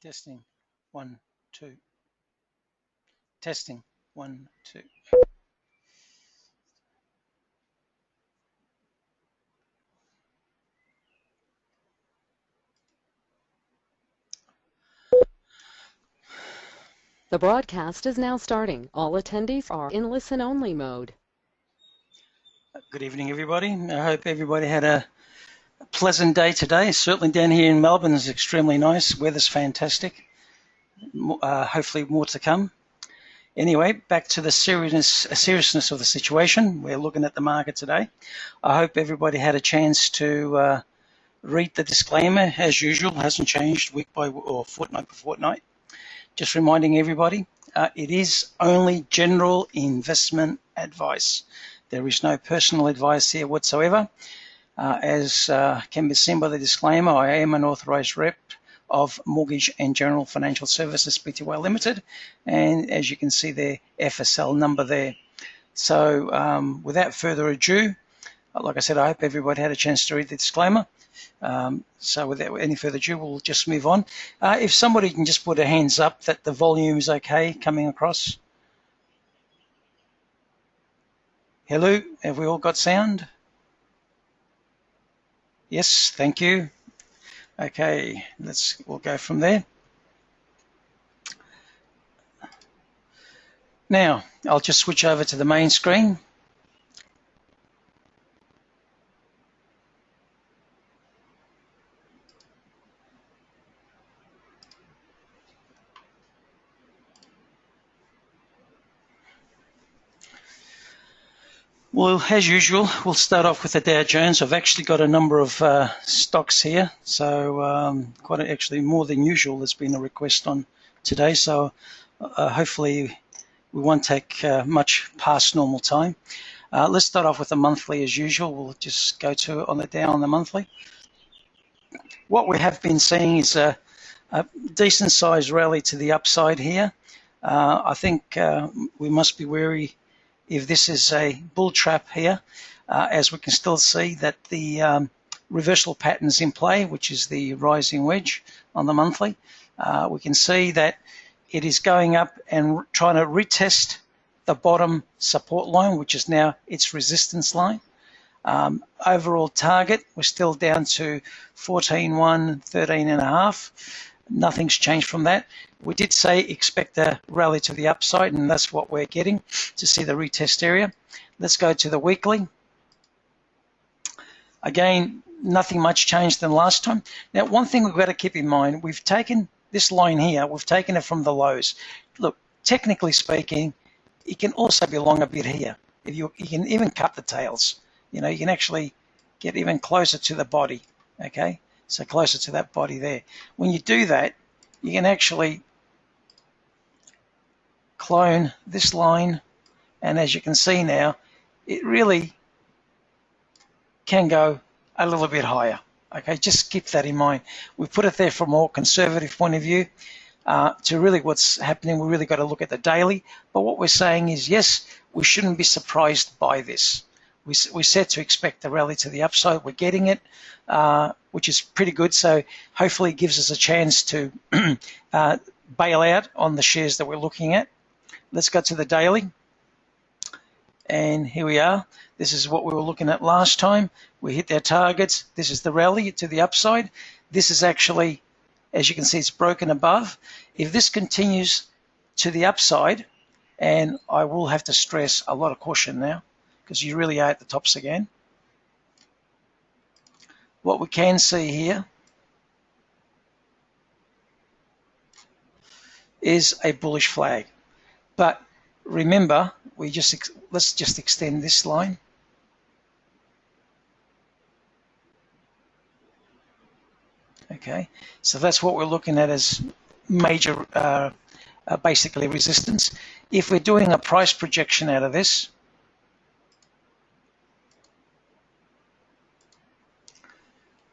Testing, 1, 2. Testing, 1, 2. The broadcast is now starting. All attendees are in listen-only mode. Good evening, everybody. I hope everybody had a pleasant day today. Certainly down here in Melbourne is extremely nice. Weather's fantastic. Hopefully more to come. Anyway, back to the seriousness of the situation. We're looking at the market today. I hope everybody had a chance to read the disclaimer. As usual, hasn't changed week by or fortnight by fortnight. Just reminding everybody, it is only general investment advice. There is no personal advice here whatsoever. As can be seen by the disclaimer, I am an authorised rep of Mortgage and General Financial Services Pty Limited, and as you can see their FSL number there. So without further ado, like I said, I hope everybody had a chance to read the disclaimer. So without any further ado, we'll just move on. If somebody can just put a hands up that the volume is okay coming across. Hello, have we all got sound? Yes, thank you. Okay, we'll go from there. Now, I'll just switch over to the main screen. Well, as usual, we'll start off with the Dow Jones. I've actually got a number of stocks here, so actually more than usual. There's been a request on today, so hopefully we won't take much past normal time. Let's start off with the monthly as usual. We'll just go to on the Dow on the monthly. What we have been seeing is a decent sized rally to the upside here. I think we must be wary if this is a bull trap here, as we can still see that the reversal pattern's in play, which is the rising wedge on the monthly. We can see that it is going up and trying to retest the bottom support line, which is now its resistance line. Overall target, we're still down to 14.1, 13.5. Nothing's changed from that. We did say expect a rally to the upside, and that's what we're getting to see the retest area. Let's go to the weekly. Again, nothing much changed than last time. Now, one thing we've got to keep in mind, we've taken this line here, we've taken it from the lows. Look, technically speaking, it can also be long a bit here. If you can even cut the tails. You know, you can actually get even closer to the body, okay? So closer to that body there. When you do that, you can actually clone this line, and as you can see now, it really can go a little bit higher. Okay, just keep that in mind. We put it there from a more conservative point of view. To really what's happening, we really got to look at the daily. But what we're saying is, yes, we shouldn't be surprised by this. We said to expect the rally to the upside. We're getting it, which is pretty good. So hopefully it gives us a chance to bail out on the shares that we're looking at. Let's go to the daily. And here we are. This is what we were looking at last time. We hit our targets. This is the rally to the upside. This is actually, as you can see, it's broken above. If this continues to the upside, and I will have to stress a lot of caution now, because you really are at the tops again. What we can see here is a bullish flag. But remember, let's just extend this line. Okay, so that's what we're looking at as major, basically resistance. If we're doing a price projection out of this,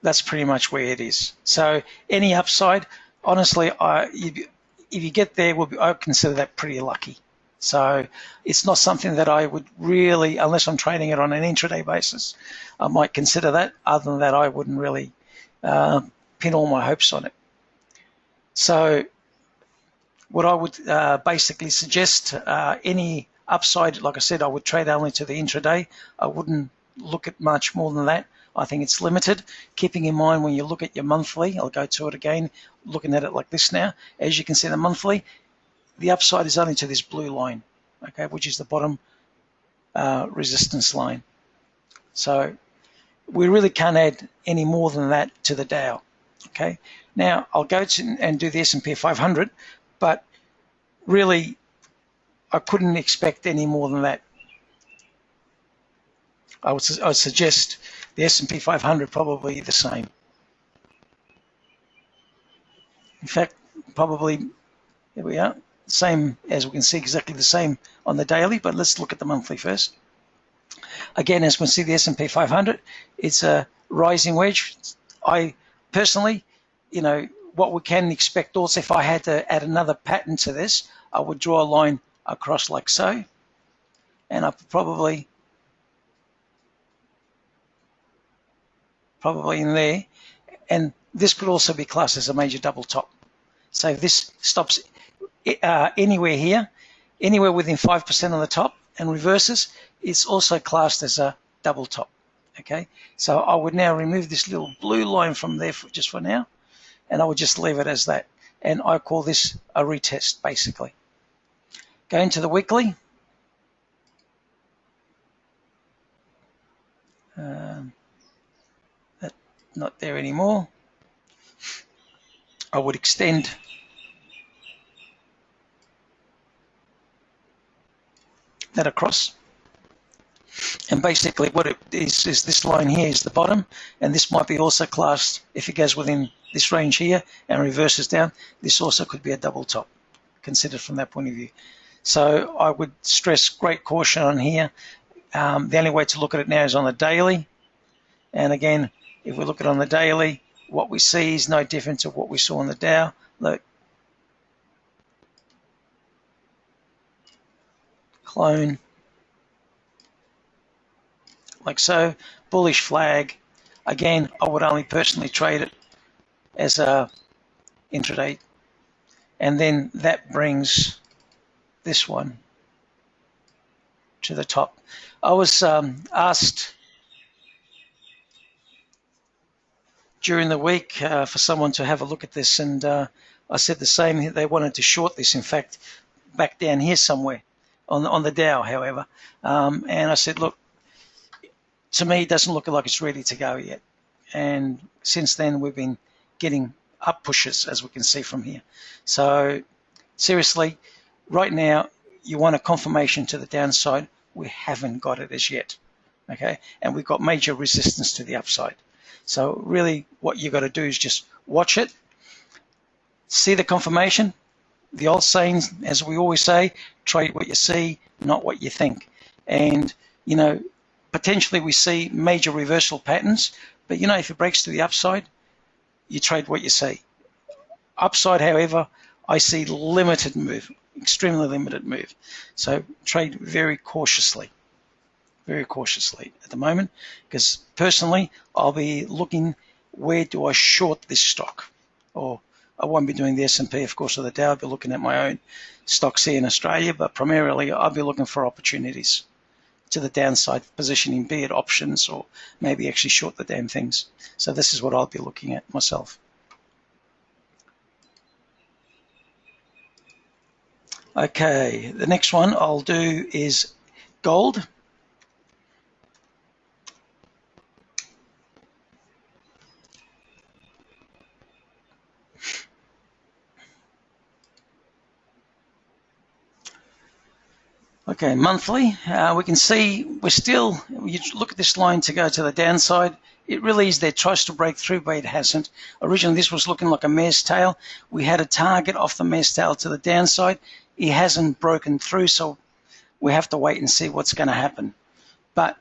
that's pretty much where it is. So any upside, honestly, if you get there, I consider that pretty lucky. So it's not something that I would really, unless I'm trading it on an intraday basis, I might consider that. Other than that, I wouldn't really pin all my hopes on it. So what I would basically suggest, any upside, like I said, I would trade only to the intraday. I wouldn't look at much more than that. I think it's limited. Keeping in mind when you look at your monthly, I'll go to it again, looking at it like this now. As you can see, the monthly, the upside is only to this blue line, okay, which is the bottom resistance line. So we really can't add any more than that to the Dow. Okay, now I'll go to and do the S&P 500, but really I couldn't expect any more than that. I would suggest the S&P 500 probably the same. In fact, probably, here we are, same, as we can see, exactly the same on the daily, but let's look at the monthly first. Again, as we can see, the S&P 500, it's a rising wedge. I personally, what we can expect also, if I had to add another pattern to this, I would draw a line across like so, and I probably in there, and this could also be classed as a major double top. So if this stops anywhere here, anywhere within 5% on the top and reverses, it's also classed as a double top. Okay, so I would now remove this little blue line from there just for now, and I would just leave it as that. And I call this a retest, basically. Going to the weekly. That's not there anymore. I would extend that across. And basically what it is this line here is the bottom, and this might be also classed, if it goes within this range here and reverses down, this also could be a double top, considered from that point of view. So I would stress great caution on here. The only way to look at it now is on the daily. And again, if we look at it on the daily, what we see is no different to what we saw in the Dow. Look, clone, like so, bullish flag. Again, I would only personally trade it as a intraday. And then that brings this one to the top. I was asked during the week for someone to have a look at this, and I said the same. They wanted to short this, in fact, back down here somewhere on the Dow, however. And I said, look, to me, it doesn't look like it's ready to go yet. And since then, we've been getting up pushes, as we can see from here. So seriously, right now, you want a confirmation to the downside. We haven't got it as yet, okay? And we've got major resistance to the upside. So really what you got to do is just watch it, see the confirmation. The old saying, as we always say, trade what you see, not what you think. And, potentially we see major reversal patterns, but, if it breaks to the upside, you trade what you see. Upside, however, I see limited move, extremely limited move. So trade very cautiously at the moment, because personally, I'll be looking, where do I short this stock? Or I won't be doing the S&P, of course, or the Dow. I'll be looking at my own stocks here in Australia, but primarily I'll be looking for opportunities to the downside positioning, be it options or maybe actually short the damn things. So this is what I'll be looking at myself. Okay, the next one I'll do is gold. Okay, monthly, we can see we're still, you look at this line to go to the downside, it really is there, tries to break through, but it hasn't. Originally, this was looking like a mare's tail. We had a target off the mare's tail to the downside. It hasn't broken through, so we have to wait and see what's going to happen. But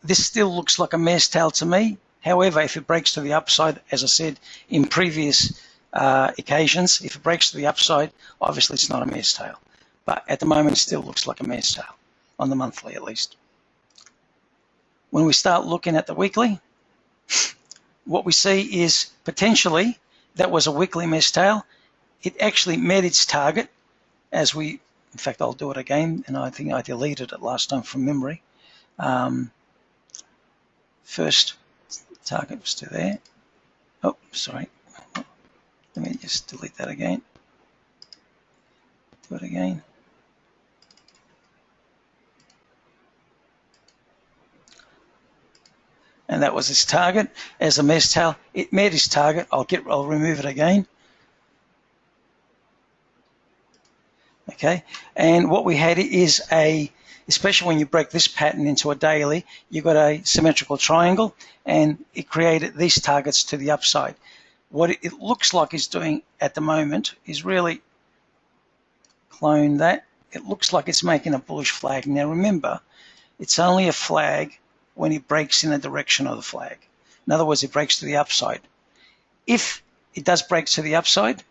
this still looks like a mare's tail to me. However, if it breaks to the upside, as I said in previous occasions, if it breaks to the upside, obviously it's not a mare's tail. But at the moment, it still looks like a mare's tail, on the monthly at least. When we start looking at the weekly, what we see is potentially that was a weekly mare's tail. it actually met its target as we, in fact, I'll do it again, and I think I deleted it last time from memory. First target was to there. Oh, sorry. Let me just delete that again. Do it again. And that was its target. As a mesh tail, it met its target. I'll remove it again. Okay, and what we had is especially when you break this pattern into a daily, you've got a symmetrical triangle, and it created these targets to the upside. What it looks like it's doing at the moment is really clone that. It looks like it's making a bullish flag. Now remember, it's only a flag when it breaks in the direction of the flag. In other words, it breaks to the upside. If it does break to the upside,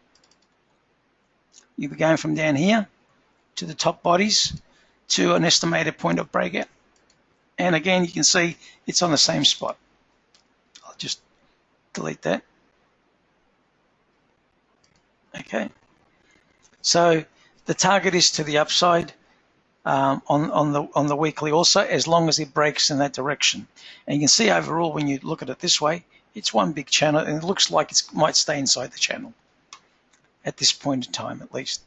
you'll be going from down here to the top bodies to an estimated point of breakout. And again, you can see it's on the same spot. I'll just delete that. Okay. So the target is to the upside on the weekly also, as long as it breaks in that direction. And you can see overall, when you look at it this way, it's one big channel, and it looks like it might stay inside the channel at this point in time, at least.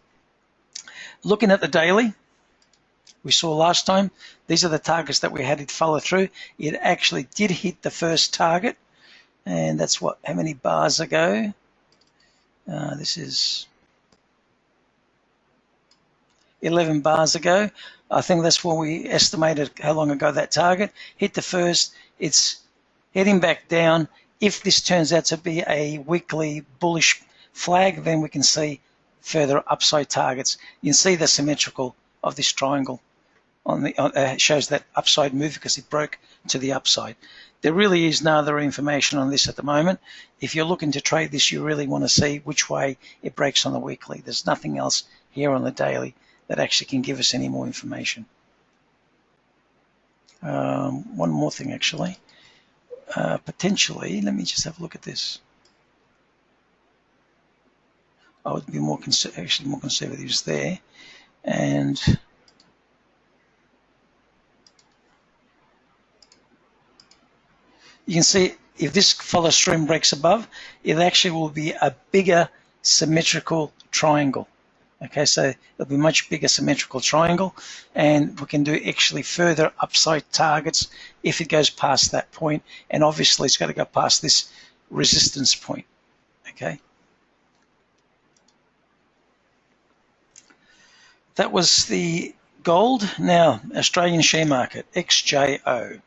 Looking at the daily, we saw last time, these are the targets that we had it follow through. It actually did hit the first target, and that's what, how many bars ago? This is 11 bars ago. I think that's when we estimated how long ago that target hit the first. It's heading back down. If this turns out to be a weekly bullish flag, then we can see further upside targets. You can see the symmetrical of this triangle shows that upside move because it broke to the upside. There really is no other information on this at the moment. If you're looking to trade this, you really want to see which way it breaks on the weekly. There's nothing else here on the daily that actually can give us any more information. One more thing, actually. Potentially, let me just have a look at this. I would be more conservative there, and you can see if this follow stream breaks above, it actually will be a bigger symmetrical triangle. Okay, so it'll be much bigger symmetrical triangle, and we can do actually further upside targets if it goes past that point, and obviously it's got to go past this resistance point. Okay. That was the gold. Now, Australian share market, XJO.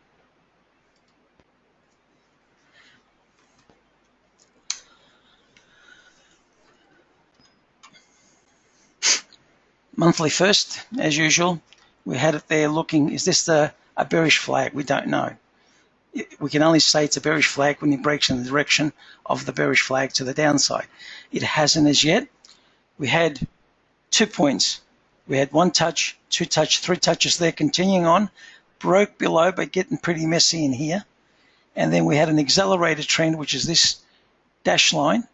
Monthly first, as usual. We had it there looking, is this a bearish flag? We don't know. We can only say it's a bearish flag when it breaks in the direction of the bearish flag to the downside. It hasn't as yet. We had 2 points. We had 1 touch, 2 touch, 3 touches there, continuing on, broke below but getting pretty messy in here. And then we had an accelerated trend, which is this dash line.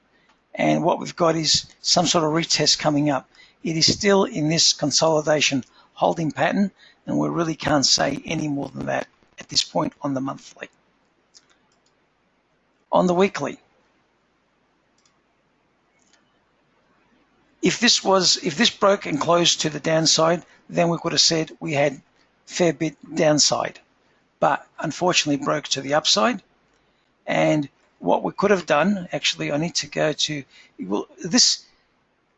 And what we've got is some sort of retest coming up. It is still in this consolidation holding pattern, and we really can't say any more than that at this point on the monthly. On the weekly, if this broke and closed to the downside, then we could have said we had fair bit downside, but unfortunately broke to the upside. And what we could have done, actually, I need to go to, well, this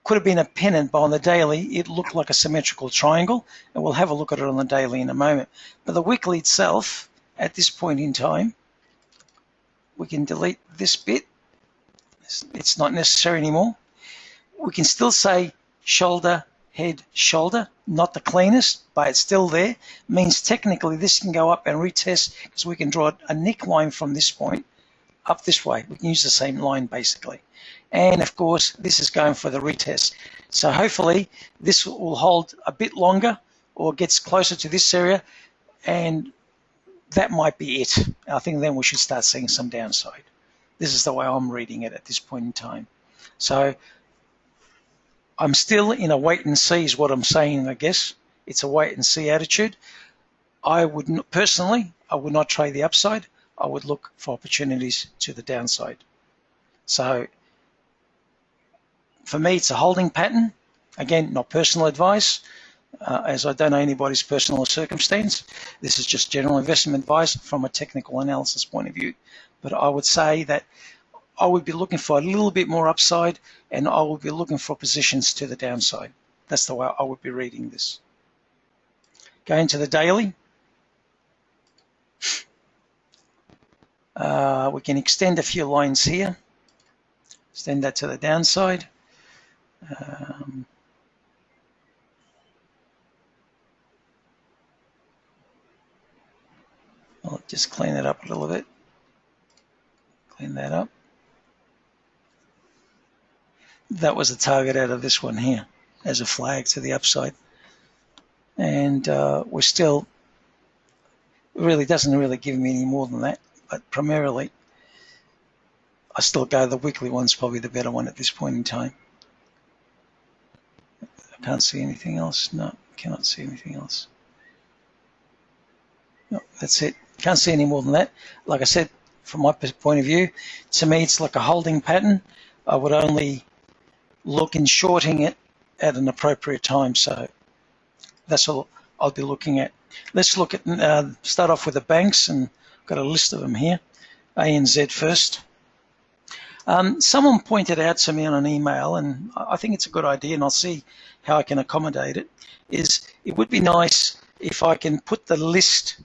could have been a pennant, but on the daily, it looked like a symmetrical triangle, and we'll have a look at it on the daily in a moment. But the weekly itself, at this point in time, we can delete this bit. It's not necessary anymore. We can still say shoulder, head, shoulder, not the cleanest, but it's still there. Means technically this can go up and retest, because we can draw a neckline from this point up this way. We can use the same line basically. And of course, this is going for the retest. So hopefully this will hold a bit longer or gets closer to this area, and that might be it. I think then we should start seeing some downside. This is the way I'm reading it at this point in time. So I'm still in a wait and see is what I'm saying, I guess. It's a wait and see attitude. I would not, personally, I would not trade the upside. I would look for opportunities to the downside. So for me, it's a holding pattern. Again, not personal advice, as I don't know anybody's personal circumstance. This is just general investment advice from a technical analysis point of view. But I would say that I would be looking for a little bit more upside, and I would be looking for positions to the downside. That's the way I would be reading this. Going to the daily. We can extend a few lines here. Extend that to the downside. I'll just clean it up a little bit. Clean that up. That was the target out of this one here as a flag to the upside. And we're still, really doesn't really give me any more than that, but primarily I still go the weekly one's probably the better one at this point in time. I can't see anything else. No, cannot see anything else. No, that's it. Can't see any more than that. Like I said, from my point of view, to me it's like a holding pattern. I would only look in shorting it at an appropriate time. So that's all I'll be looking at. Let's look at, start off with the banks, and I've got a list of them here. ANZ first. Someone pointed out to me on an email, and I think it's a good idea, and I'll see how I can accommodate it, is it would be nice if I can put the list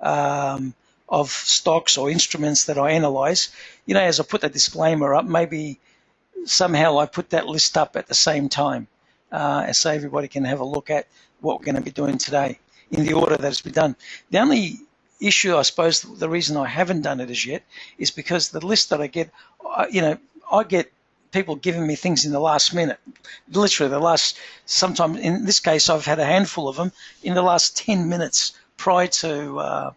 of stocks or instruments that I analyze, you know, as I put the disclaimer up, maybe somehow I put that list up at the same time, so everybody can have a look at what we're going to be doing today in the order that it's been done. The only issue, I suppose, the reason I haven't done it as yet is because the list that I get, you know, I get people giving me things in the last minute, literally the last, sometimes in this case I've had a handful of them in the last 10 minutes prior to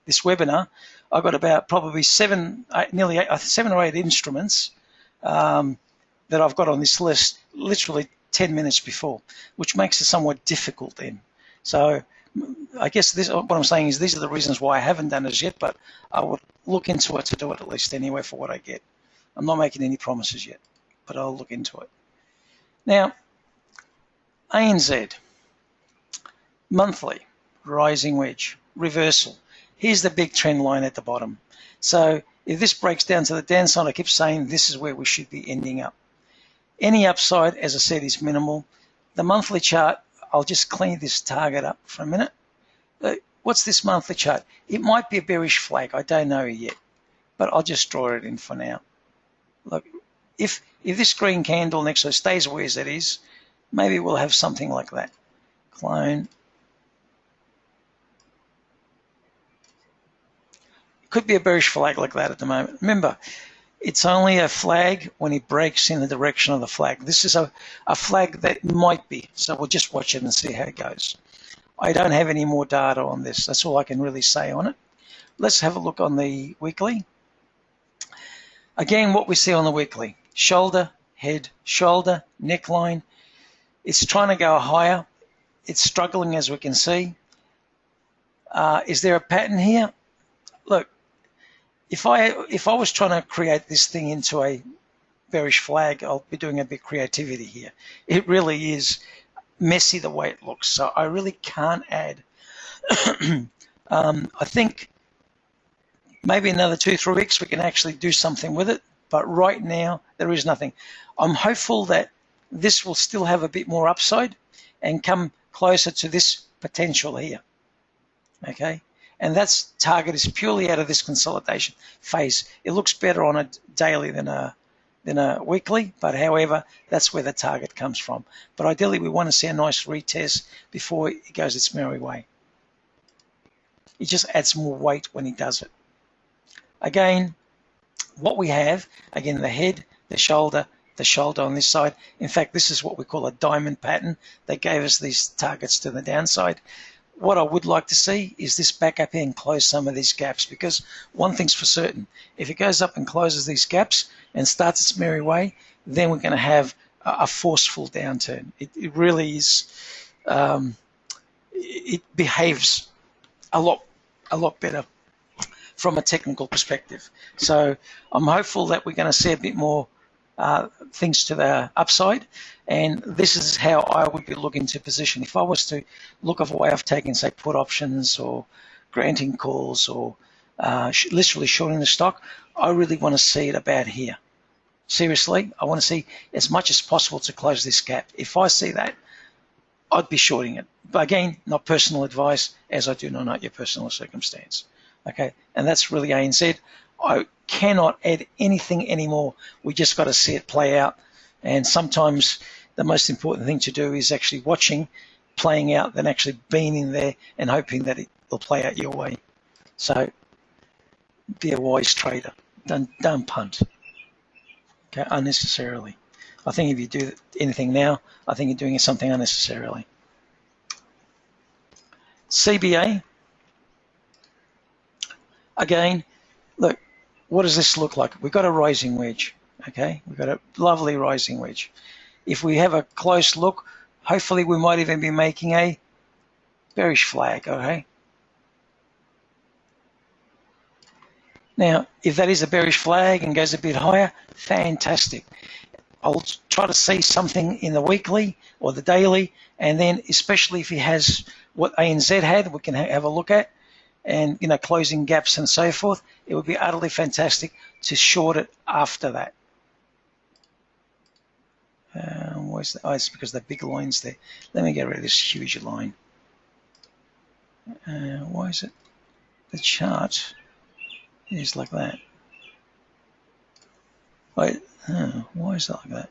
this webinar. I've got about probably nearly 7 or 8 instruments that I've got on this list literally 10 minutes before, which makes it somewhat difficult then. So I guess this, what I'm saying is these are the reasons why I haven't done it as yet, but I would look into it to do it at least anyway for what I get. I'm not making any promises yet, but I'll look into it. Now, ANZ, monthly, rising wedge, reversal. Here's the big trend line at the bottom. So if this breaks down to the downside, I keep saying this is where we should be ending up. Any upside, as I said, is minimal. The monthly chart, I'll just clean this target up for a minute. What's this monthly chart? It might be a bearish flag. I don't know yet, but I'll just draw it in for now. Look, if this green candle next to it stays where it is, maybe we'll have something like that. Clone. It could be a bearish flag like that at the moment. Remember, it's only a flag when it breaks in the direction of the flag. This is a flag that might be, so we'll just watch it and see how it goes. I don't have any more data on this. That's all I can really say on it. Let's have a look on the weekly. Again, what we see on the weekly, shoulder, head, shoulder, neckline. It's trying to go higher. It's struggling, as we can see. Is there a pattern here? Look, if I was trying to create this thing into a bearish flag, I'll be doing a bit of creativity here. It really is messy the way it looks, so I really can't add. I think maybe another 2-3 weeks we can actually do something with it, but right now there is nothing. I'm hopeful that this will still have a bit more upside and come closer to this potential here. Okay, and that's target is purely out of this consolidation phase. It looks better on a daily than a weekly, but however, that's where the target comes from. But ideally, we want to see a nice retest before it goes its merry way. It just adds more weight when it does it. Again, what we have, again, the head, the shoulder on this side. In fact, this is what we call a diamond pattern. They gave us these targets to the downside. What I would like to see is this back up here and close some of these gaps, because one thing's for certain, if it goes up and closes these gaps and starts its merry way, then we're going to have a forceful downturn. It really is. It behaves a lot better from a technical perspective. So I'm hopeful that we're going to see a bit more things to the upside, and this is how I would be looking to position. If I was to look of a way of taking, say, put options or granting calls or literally shorting the stock, I really want to see it about here. Seriously, I want to see as much as possible to close this gap. If I see that, I'd be shorting it. But again, not personal advice, as I do not know your personal circumstance. Okay, and that's really ANZ. I cannot add anything anymore. We just got to see it play out. And sometimes the most important thing to do is actually watching playing out than actually being in there and hoping that it will play out your way. So be a wise trader. Don't punt. Okay, unnecessarily. I think if you do anything now, I think you're doing something unnecessarily. CBA. Again, look, what does this look like? We've got a rising wedge, okay? We've got a lovely rising wedge. If we have a close look, hopefully we might even be making a bearish flag, okay? Now, if that is a bearish flag and goes a bit higher, fantastic. I'll try to see something in the weekly or the daily, and then especially if he has what ANZ had, we can have a look at, and closing gaps and so forth. It would be utterly fantastic to short it after that. Where's the, it's because the big line's there. Let me get rid of this huge line. Why is it? The chart is like that. Wait, why is that like that?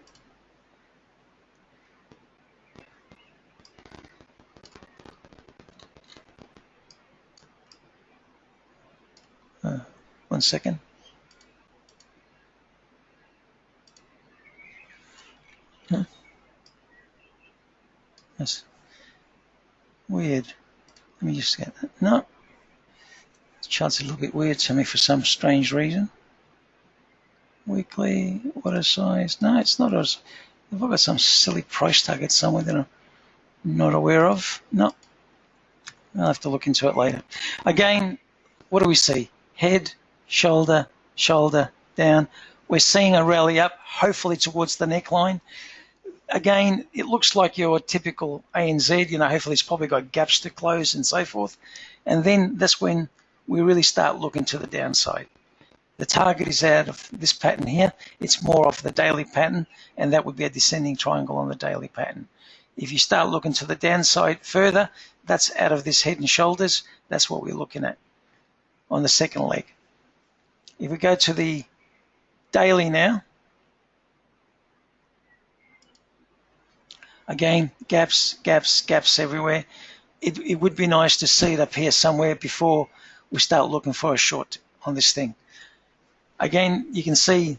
One second. That's weird. Let me just get that. No. The chart's a little bit weird to me for some strange reason. Weekly, order size. No, it's not. Have I got some silly price target somewhere that I'm not aware of? No. I'll have to look into it later. Again, what do we see? Head, shoulder, shoulder, down. We're seeing a rally up, hopefully towards the neckline. Again, it looks like your typical ANZ, hopefully it's probably got gaps to close and so forth. And then that's when we really start looking to the downside. The target is out of this pattern here. It's more of the daily pattern, and that would be a descending triangle on the daily pattern. If you start looking to the downside further, that's out of this head and shoulders. That's what we're looking at on the second leg. If we go to the daily now, again, gaps, gaps, gaps everywhere. It would be nice to see it up here somewhere before we start looking for a short on this thing. Again, you can see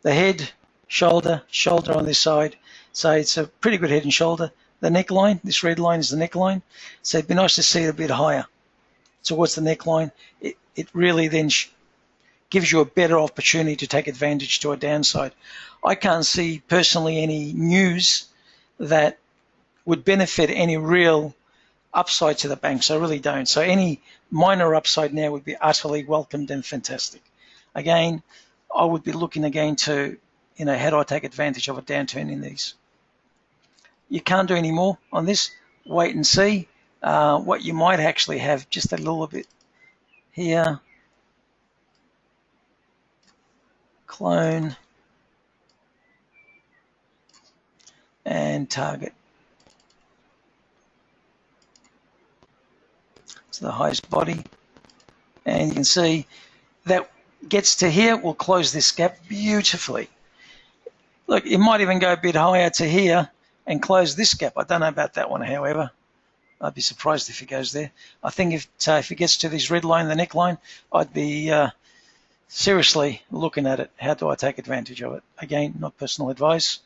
the head, shoulder, shoulder on this side. So it's a pretty good head and shoulder. The neckline, this red line is the neckline. So it'd be nice to see it a bit higher towards the neckline. It really then gives you a better opportunity to take advantage to a downside. I can't see personally any news that would benefit any real upside to the banks. I really don't. So any minor upside now would be utterly welcomed and fantastic. Again, I would be looking again to, how do I take advantage of a downturn in these? You can't do any more on this. Wait and see. What you might actually have just a little bit here. Clone. And target. To the highest body. And you can see that gets to here, we'll close this gap beautifully. Look, it might even go a bit higher to here and close this gap. I don't know about that one, however. I'd be surprised if it goes there. I think if it gets to this red line, the neckline, I'd be seriously looking at it. How do I take advantage of it? Again, not personal advice.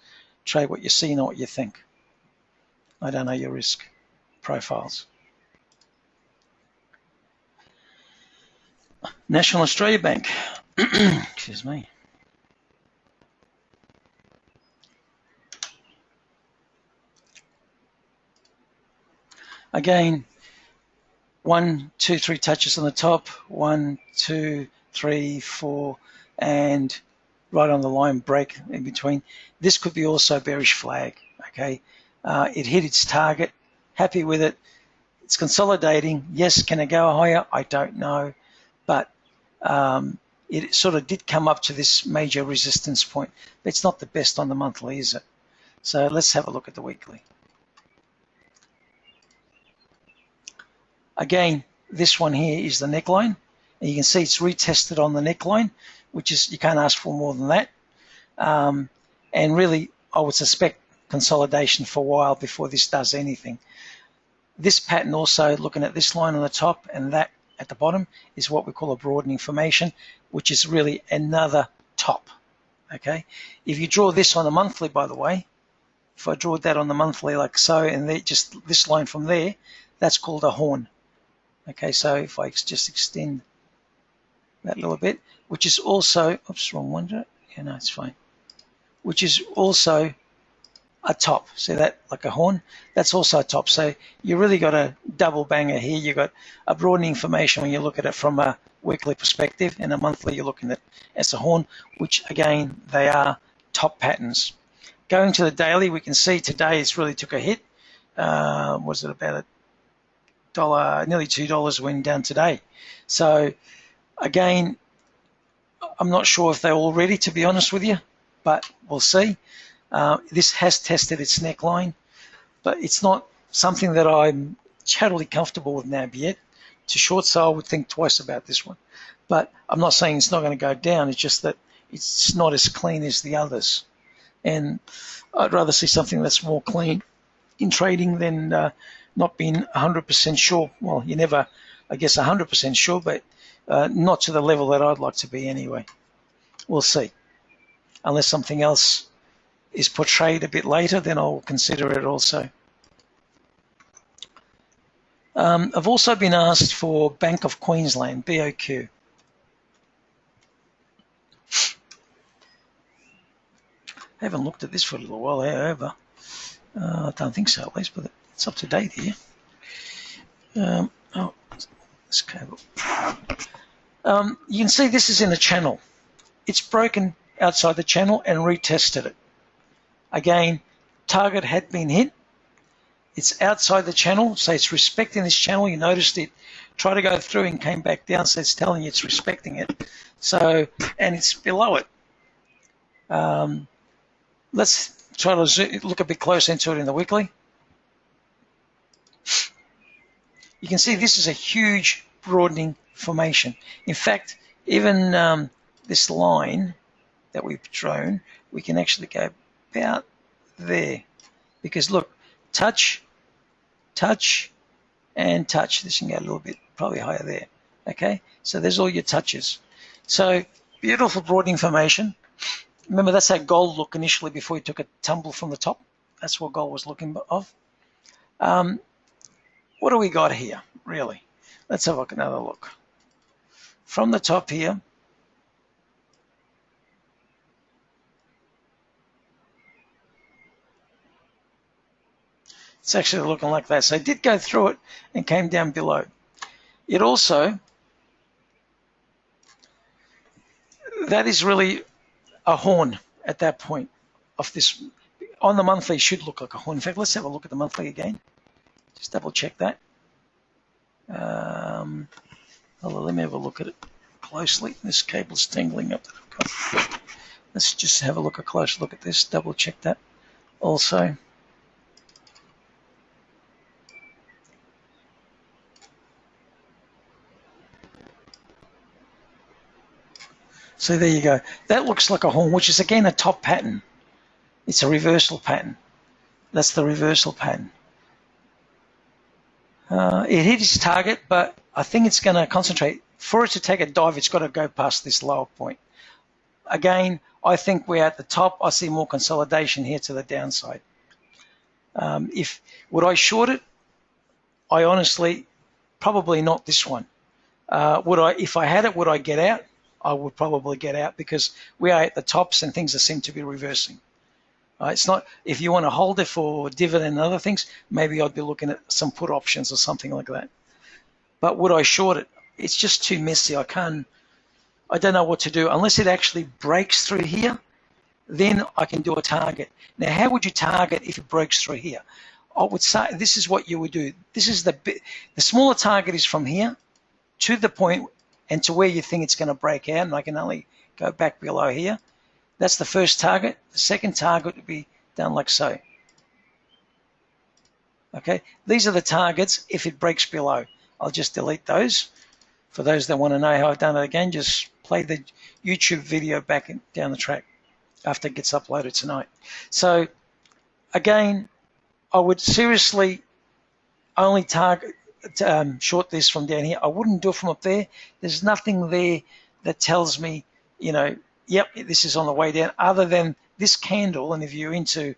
Trade what you see, not what you think. I don't know your risk profiles. National Australia Bank. Excuse me. Again, 1, 2, 3 touches on the top, 1, 2, 3, 4, and right on the line break in between. This could be also bearish flag, okay? It hit its target, happy with it. It's consolidating. Yes, can it go higher? I don't know, but it sort of did come up to this major resistance point. But it's not the best on the monthly, is it? So let's have a look at the weekly. Again, this one here is the neckline. And you can see it's retested on the neckline, which is, you can't ask for more than that. And really, I would suspect consolidation for a while before this does anything. This pattern also, looking at this line on the top and that at the bottom, is what we call a broadening formation, which is really another top, okay? If you draw this on a monthly, by the way, if I draw that on the monthly like so, and just this line from there, that's called a horn. Okay, so if I just extend that little bit, which is also, oops, wrong one, yeah, no, it's fine, which is also a top. See that, like a horn? That's also a top. So you really got a double banger here. You got a broadening formation when you look at it from a weekly perspective, and a monthly you're looking at as a horn, which again, they are top patterns. Going to the daily, we can see today it's really took a hit. Was it about $1, nearly $2 went down today. So again, I'm not sure if they're all ready, to be honest with you, but we'll see. This has tested its neckline, but it's not something that I'm totally comfortable with now yet. To short sale, I would think twice about this one. But I'm not saying it's not going to go down. It's just that it's not as clean as the others. And I'd rather see something that's more clean in trading than not being 100% sure. Well, you're never, I guess, 100% sure, but not to the level that I'd like to be anyway. We'll see. Unless something else is portrayed a bit later, then I'll consider it also. I've also been asked for Bank of Queensland, BOQ. I haven't looked at this for a little while, however. I don't think so, at least, but it's up to date here. Oh, this cable. You can see this is in a channel. It's broken outside the channel and retested it. Again, target had been hit. It's outside the channel, so it's respecting this channel. You noticed it tried to go through and came back down, so it's telling you it's respecting it. So, and it's below it. Let's try to look a bit closer into it in the weekly. You can see this is a huge broadening formation. In fact, even this line that we've drawn, we can actually go about there. Because look, touch, touch, and touch. This can go a little bit, probably higher there. Okay, so there's all your touches. So beautiful broadening formation. Remember, that's how gold looked initially before he took a tumble from the top. That's what gold was looking of. What do we got here, really? Let's have another look. From the top here, it's actually looking like that. So it did go through it and came down below. It also, that is really a horn at that point of this. On the monthly, should look like a horn. In fact, let's have a look at the monthly again. Just double check that. Let me have a look at it closely. This cable's tangling up that I've got. Let's just have a close look at this. Double check that also. So there you go. That looks like a horn, which is again a top pattern. It's a reversal pattern. That's the reversal pattern. It hit its target, but I think it's going to concentrate. For it to take a dive, it's got to go past this lower point. Again, I think we're at the top. I see more consolidation here to the downside. Would I short it? I honestly, probably not this one. If I had it, would I get out? I would probably get out because we are at the tops and things seem to be reversing. It's not, if you want to hold it for dividend and other things, maybe I'd be looking at some put options or something like that. But would I short it? It's just too messy. I don't know what to do. Unless it actually breaks through here, then I can do a target. Now, how would you target if it breaks through here? I would say this is what you would do. This is the smaller target is from here to the point and to where you think it's going to break out, and I can only go back below here. That's the first target. The second target would be down like so. Okay, these are the targets if it breaks below. I'll just delete those. For those that want to know how I've done it again, just play the YouTube video back down the track after it gets uploaded tonight. So again, I would seriously only target short this from down here. I wouldn't do it from up there. There's nothing there that tells me, yep, this is on the way down, other than this candle. And if you're into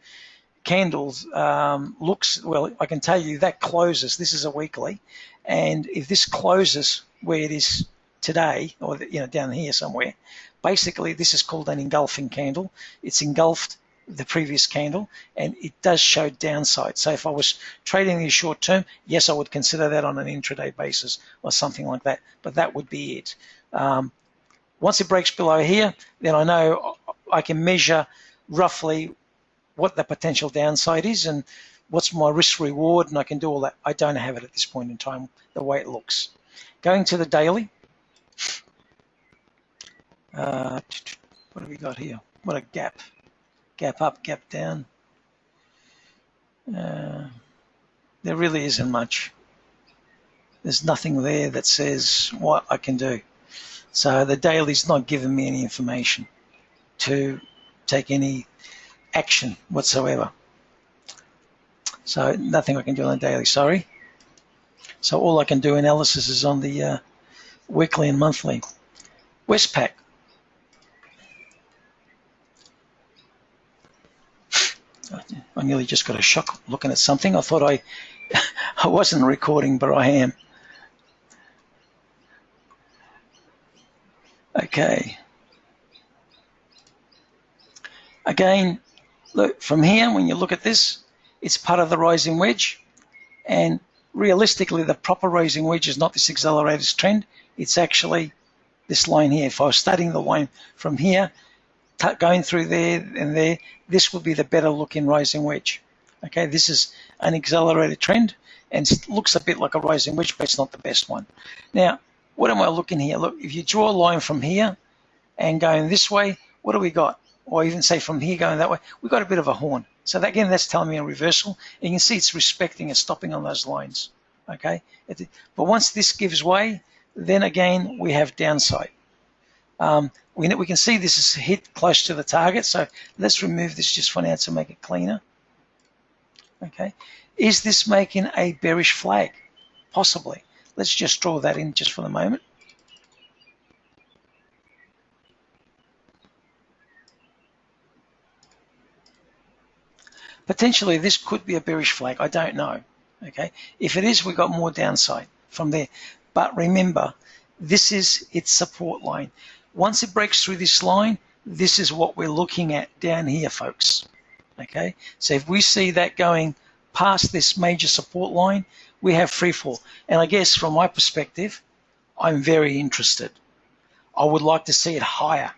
candles, well, I can tell you that closes. This is a weekly, and if this closes where it is today, or down here somewhere, basically this is called an engulfing candle. It's engulfed the previous candle, and it does show downside. So if I was trading these short term, yes, I would consider that on an intraday basis or something like that, but that would be it. Once it breaks below here, then I know I can measure roughly what the potential downside is and what's my risk reward, and I can do all that. I don't have it at this point in time, the way it looks. Going to the daily, what have we got here? What a gap. Gap up, gap down. There really isn't much. There's nothing there that says what I can do. So the daily's not giving me any information to take any action whatsoever. So nothing I can do on the daily, sorry. So all I can do analysis is on the weekly and monthly. Westpac. I nearly just got a shock looking at something. I thought I wasn't recording, but I am. Okay. Again, look, from here, when you look at this, it's part of the rising wedge. And realistically, the proper rising wedge is not this accelerated trend. It's actually this line here. If I was studying the line from here, going through there and there, this would be the better looking rising wedge. Okay, this is an accelerated trend and looks a bit like a rising wedge, but it's not the best one. Now, what am I looking here? Look, if you draw a line from here and going this way, what do we got? Or even say from here going that way, we've got a bit of a horn. So that, again, that's telling me a reversal. And you can see it's respecting and stopping on those lines. Okay, but once this gives way, then again we have downside. We can see this is hit close to the target, so let's remove this just for now to make it cleaner. Okay, is this making a bearish flag? Possibly. Let's just draw that in just for the moment. Potentially this could be a bearish flag, I don't know. Okay, if it is, we've got more downside from there. But remember, this is its support line. Once it breaks through this line, this is what we're looking at down here, folks. Okay, so if we see that going past this major support line, we have free fall. And I guess from my perspective, I'm very interested. I would like to see it higher,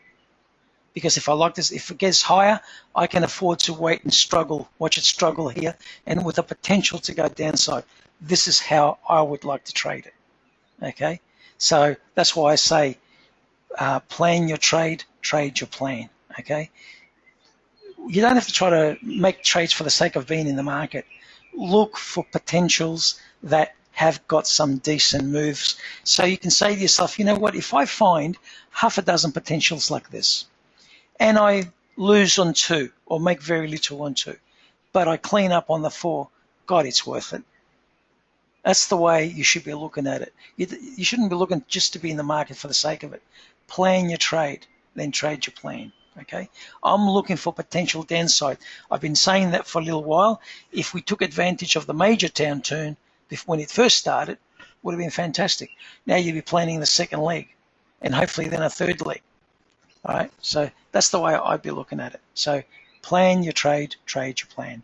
because if I like this, if it gets higher, I can afford to wait and struggle, watch it struggle here, and with the potential to go downside. This is how I would like to trade it. Okay, so that's why I say plan your trade, trade your plan. Okay, you don't have to try to make trades for the sake of being in the market. Look for potentials that have got some decent moves, so you can say to yourself, you know what, if I find half a dozen potentials like this and I lose on 2 or make very little on 2, but I clean up on the 4, God, it's worth it. That's the way you should be looking at it. You shouldn't be looking just to be in the market for the sake of it. Plan your trade, then trade your plan. Okay, I'm looking for potential downside. I've been saying that for a little while. If we took advantage of the major downturn when it first started, would have been fantastic. Now you'd be planning the second leg, and hopefully then a third leg. All right, so that's the way I'd be looking at it. So plan your trade, trade your plan.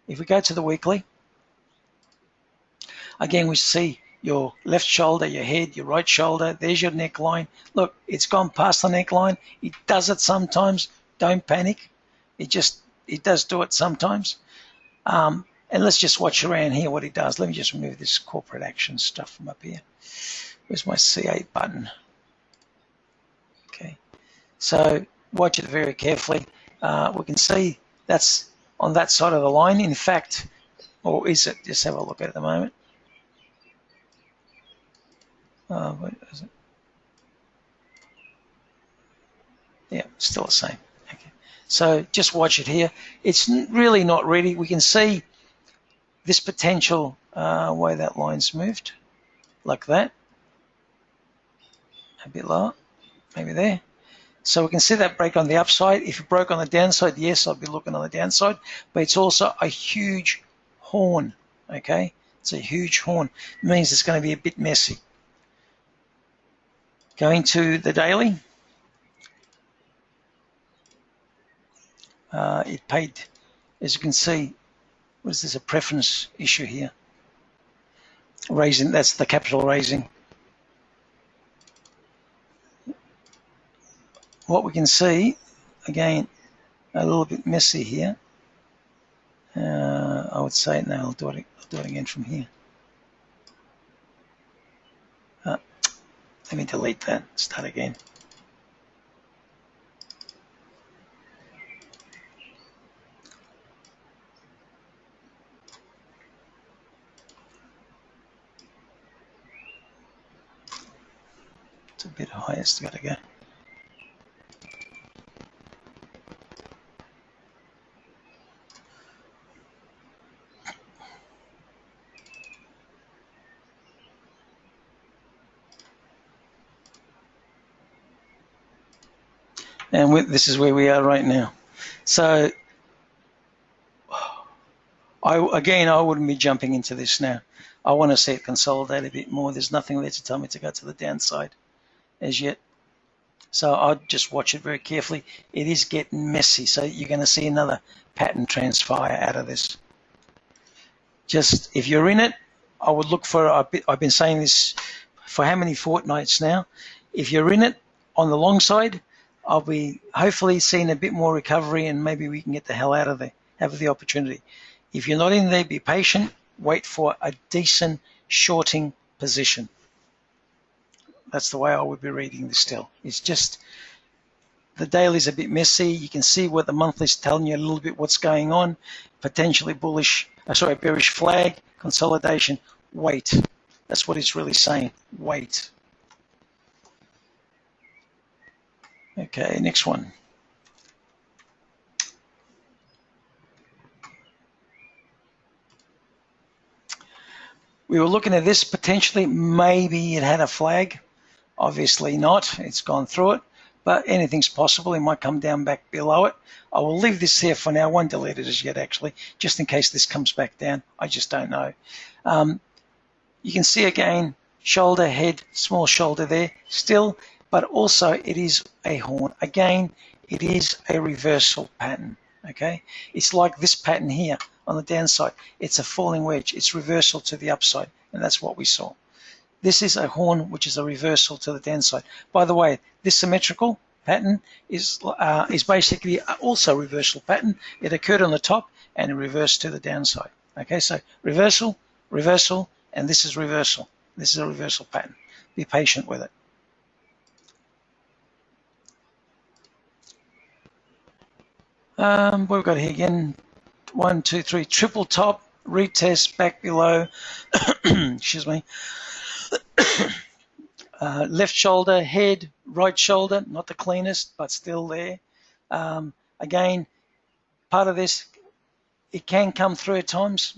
If we go to the weekly, again, we see your left shoulder, your head, your right shoulder. There's your neckline. Look, it's gone past the neckline. It does it sometimes. Don't panic. It does do it sometimes. And let's just watch around here what it does. Let me just remove this corporate action stuff from up here. Where's my C8 button? Okay. So watch it very carefully. We can see that's on that side of the line. In fact, or is it? Just have a look at it the moment. What is it? Yeah, still the same. Okay. So just watch it here. It's really not ready. We can see this potential way that line's moved, like that. A bit lower, maybe there. So we can see that break on the upside. If it broke on the downside, yes, I'll be looking on the downside. But it's also a huge horn, okay? It's a huge horn. It means it's going to be a bit messy. Going to the daily. It paid, as you can see, what is this, a preference issue here? Raising, that's the capital raising. What we can see, again, a little bit messy here. I would say, no, I'll do it again from here. Let me delete that, start again. It's a bit high, it's got to go. And this is where we are right now. So, I wouldn't be jumping into this now. I want to see it consolidate a bit more. There's nothing there to tell me to go to the downside as yet. So I'd just watch it very carefully. It is getting messy, so you're going to see another pattern transpire out of this. Just, if you're in it, I would look for, I've been saying this for how many fortnights now. If you're in it on the long side, I'll be hopefully seeing a bit more recovery and maybe we can get the hell out of there, have the opportunity. If you're not in there, be patient, wait for a decent shorting position. That's the way I would be reading this still. It's just, the daily's a bit messy. You can see what the monthly's telling you a little bit what's going on. Potentially bearish flag, consolidation, wait. That's what it's really saying, wait. Okay, next one. We were looking at this potentially, maybe it had a flag. Obviously not, it's gone through it, but anything's possible. It might come down back below it. I will leave this here for now. I won't delete it as yet actually, just in case this comes back down. I just don't know. You can see again, shoulder, head, small shoulder there still, but also it is a horn. Again, it is a reversal pattern, okay? It's like this pattern here on the downside. It's a falling wedge. It's reversal to the upside, and that's what we saw. This is a horn, which is a reversal to the downside. By the way, this symmetrical pattern is basically also a reversal pattern. It occurred on the top and it reversed to the downside. Okay, so reversal, reversal, and this is reversal. This is a reversal pattern. Be patient with it. What we've got here again, 1, 2, 3, triple top, retest back below, excuse me, left shoulder, head, right shoulder, not the cleanest, but still there. Again, part of this, it can come through at times,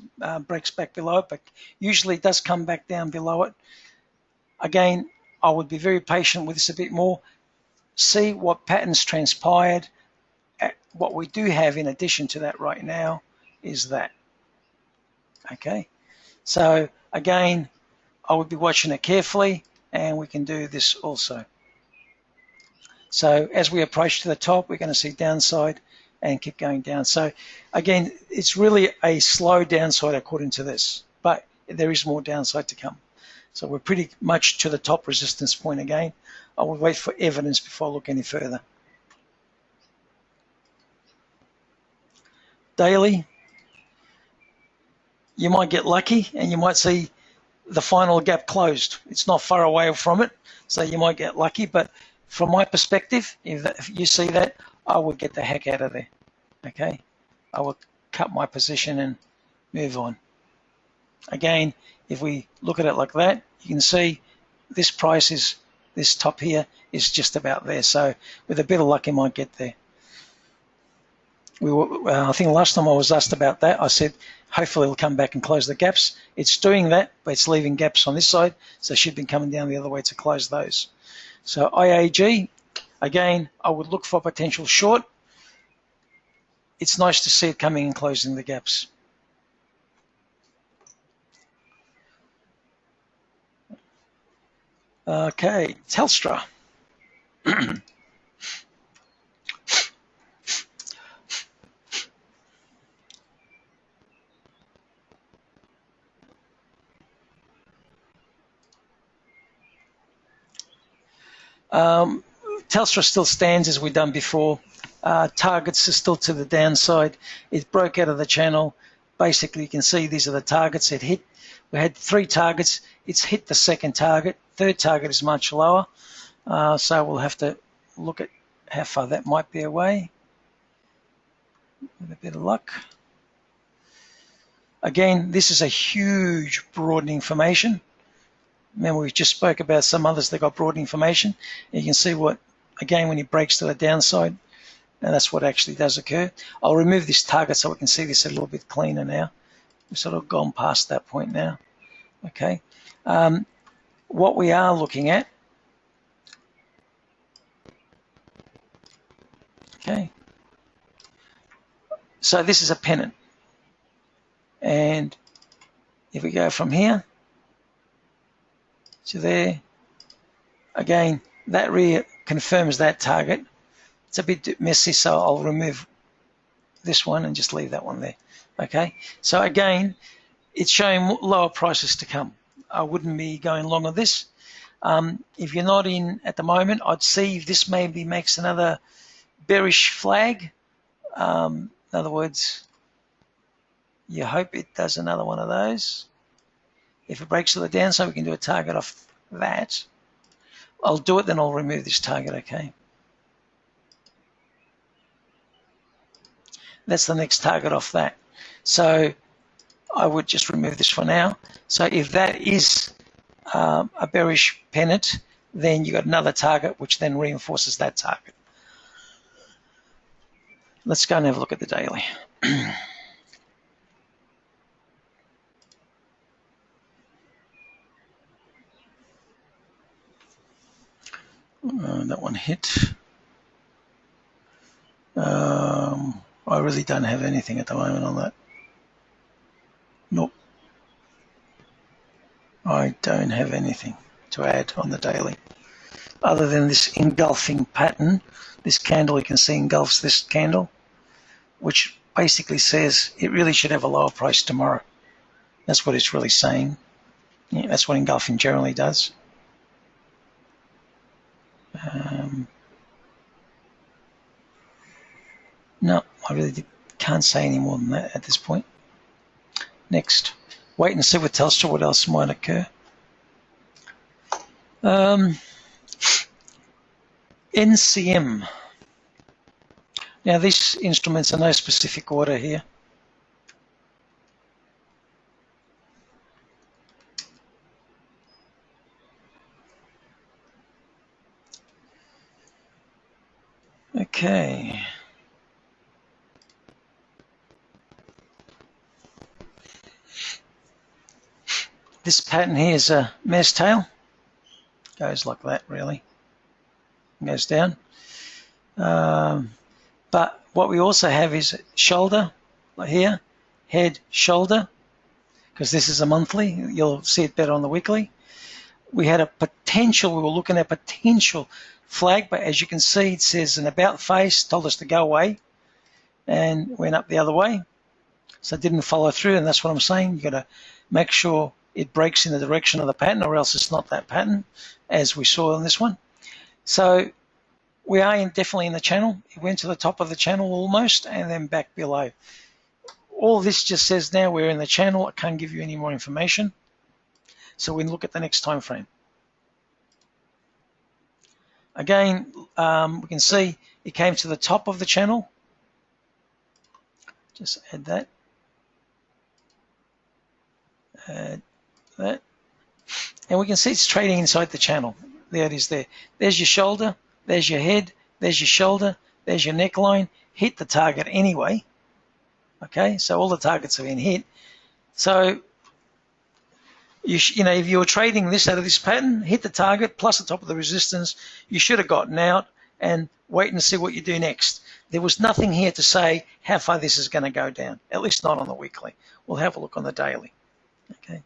breaks back below it, but usually it does come back down below it. Again, I would be very patient with this a bit more, see what patterns transpired. What we do have in addition to that right now is that. Okay, so again, I would be watching it carefully, and we can do this also. So as we approach to the top, we're going to see downside, and keep going down. So again, it's really a slow downside according to this, but there is more downside to come. So we're pretty much to the top resistance point again. I will wait for evidence before I look any further. Daily, you might get lucky and you might see the final gap closed. It's not far away from it, so you might get lucky, but from my perspective, if you see that, I would get the heck out of there, okay? I would cut my position and move on. Again, if we look at it like that, you can see this price is, this top here is just about there, so with a bit of luck, you might get there. I think last time I was asked about that, I said, hopefully it'll come back and close the gaps. It's doing that, but it's leaving gaps on this side, so it should be coming down the other way to close those. So IAG, again, I would look for potential short. It's nice to see it coming and closing the gaps. Okay, Telstra. Telstra still stands as we've done before. Targets are still to the downside. It broke out of the channel. Basically, you can see these are the targets it hit. We had 3 targets. It's hit the second target. Third target is much lower. So we'll have to look at how far that might be away. With a bit of luck. Again, this is a huge broadening formation. Remember, we just spoke about some others that got broad information. You can see what, again, when he breaks to the downside, and that's what actually does occur. I'll remove this target so we can see this a little bit cleaner now. We've sort of gone past that point now. Okay. What we are looking at, okay. So this is a pennant. And if we go from here, to there, again, that reconfirms that target. It's a bit messy, so I'll remove this one and just leave that one there. Okay, so again, it's showing lower prices to come. I wouldn't be going long on this. If you're not in at the moment, I'd see if this maybe makes another bearish flag. In other words, you hope it does another one of those. If it breaks to the downside, we can do a target off that. I'll do it, then I'll remove this target, okay? That's the next target off that. So I would just remove this for now. So if that is a bearish pennant, then you got another target, which then reinforces that target. Let's go and have a look at the daily. That one hit. I really don't have anything at the moment on that. Nope. I don't have anything to add on the daily. Other than this engulfing pattern, this candle you can see engulfs this candle, which basically says it really should have a lower price tomorrow. That's what it's really saying. Yeah, that's what engulfing generally does. No, I really can't say any more than that at this point. Next, wait and see with Telstra what else might occur. NCM. Now these instruments are no specific order here. Okay. This pattern here is a mare's tail. Goes like that, really. Goes down. But what we also have is shoulder, like here, head, shoulder, because this is a monthly. You'll see it better on the weekly. We had a potential, we were looking at potential flag, but as you can see, it says an about face, told us to go away. and went up the other way. So it didn't follow through, and that's what I'm saying. You've got to make sure it breaks in the direction of the pattern, or else it's not that pattern, as we saw in this one. So we are definitely in the channel. It went to the top of the channel almost, and then back below. All this just says now we're in the channel. I can't give you any more information. So we can look at the next time frame. Again, we can see it came to the top of the channel. Just add that. Add that. And we can see it's trading inside the channel. There it is there. There's your shoulder. There's your head. There's your shoulder. There's your neckline. Hit the target anyway. Okay, so all the targets have been hit. So, you know, if you were trading this out of this pattern, hit the target plus the top of the resistance, you should have gotten out and wait and see what you do next. There was nothing here to say how far this is going to go down, at least not on the weekly. We'll have a look on the daily. Okay.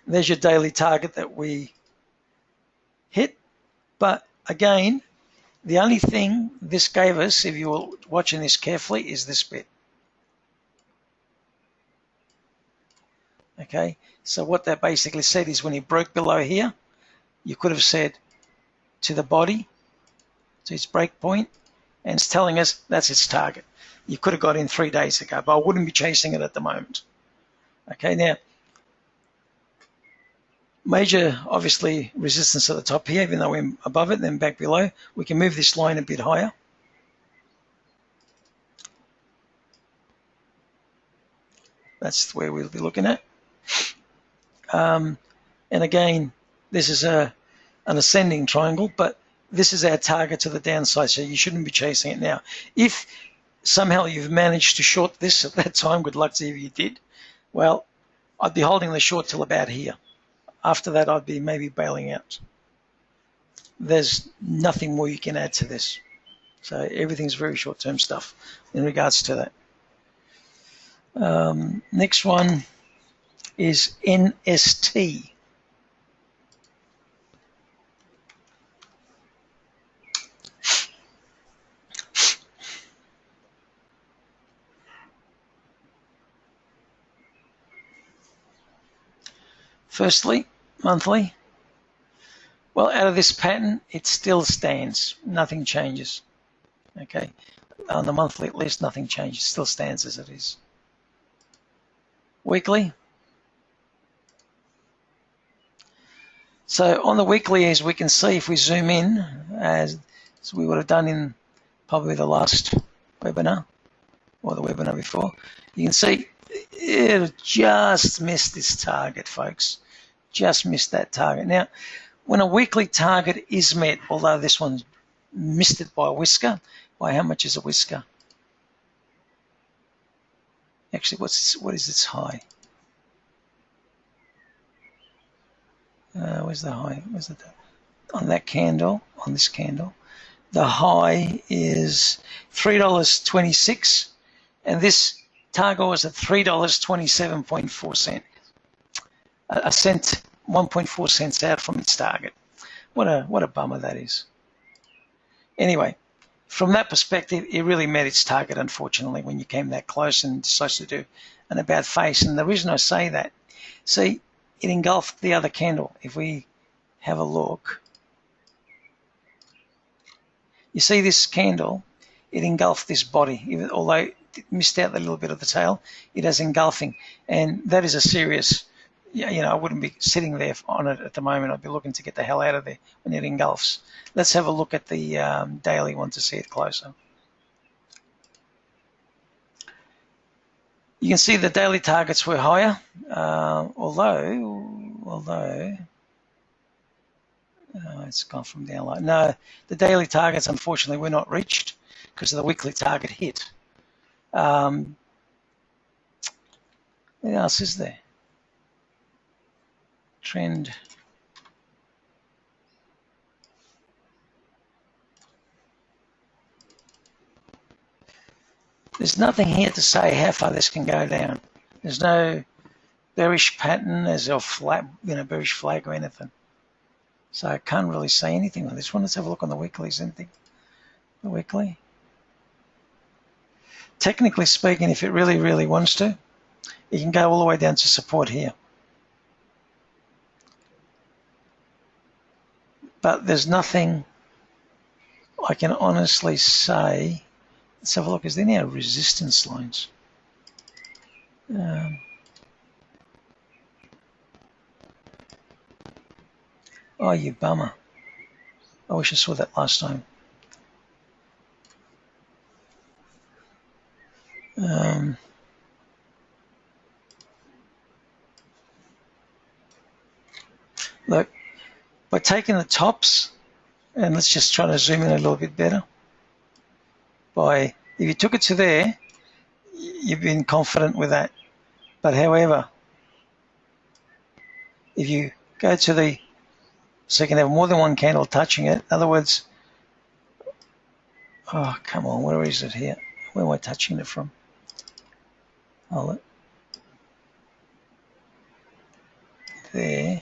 There's your daily target that we hit. But again, the only thing this gave us, if you were watching this carefully, is this bit. Okay, so what that basically said is when he broke below here, you could have said to the body, to its break point, and it's telling us that's its target. You could have got in 3 days ago, but I wouldn't be chasing it at the moment. Okay, now, major, obviously, resistance at the top here, even though we're above it, then back below. We can move this line a bit higher. That's where we'll be looking at. And again, this is an ascending triangle, but this is our target to the downside, so you shouldn't be chasing it now. If somehow you've managed to short this at that time, good luck to you if you did, well, I'd be holding the short till about here. After that, I'd be maybe bailing out. There's nothing more you can add to this. So everything's very short-term stuff in regards to that. Next one is NST. Firstly, monthly. Well, out of this pattern, it still stands. Nothing changes. Okay. On the monthly, at least, nothing changes. It still stands as it is. Weekly. So on the weekly, as we can see, if we zoom in, as we would have done in probably the last webinar, or the webinar before, you can see it just missed this target, folks. Just missed that target. Now, when a weekly target is met, although this one missed it by a whisker, by how much is a whisker? Actually, what is its high? Where's the high? Where's the on that candle? On this candle, the high is $3.26, and this target was at $3.27.4. A cent, 1.4 cents out from its target. What a bummer that is. Anyway, from that perspective, it really met its target, unfortunately, when you came that close and decided to do an about face. And the reason I say that, see, it engulfed the other candle. If we have a look, you see this candle, it engulfed this body. Although it missed out a little bit of the tail, it has engulfing. And that is a serious, you know, I wouldn't be sitting there on it at the moment. I'd be looking to get the hell out of there when it engulfs. Let's have a look at the daily one to see it closer. You can see the daily targets were higher, although it's gone from down low. No, the daily targets, unfortunately, were not reached because of the weekly target hit. What else is there? Trend. There's nothing here to say how far this can go down. There's no bearish pattern, there's a flat, bearish flag or anything. So I can't really say anything on this one. Let's have a look on the weeklies. Anything? the weekly. Technically speaking, if it really, really wants to, it can go all the way down to support here. But there's nothing I can honestly say. Let's have a look. Is there any resistance lines? Oh, you bummer. I wish I saw that last time. Look, by taking the tops, and let's just try to zoom in a little bit better. If you took it to there, you've been confident with that. But however, if you go to so you can have more than one candle touching it. In other words, oh, come on, where is it here? Where am I touching it from? Hold it. There.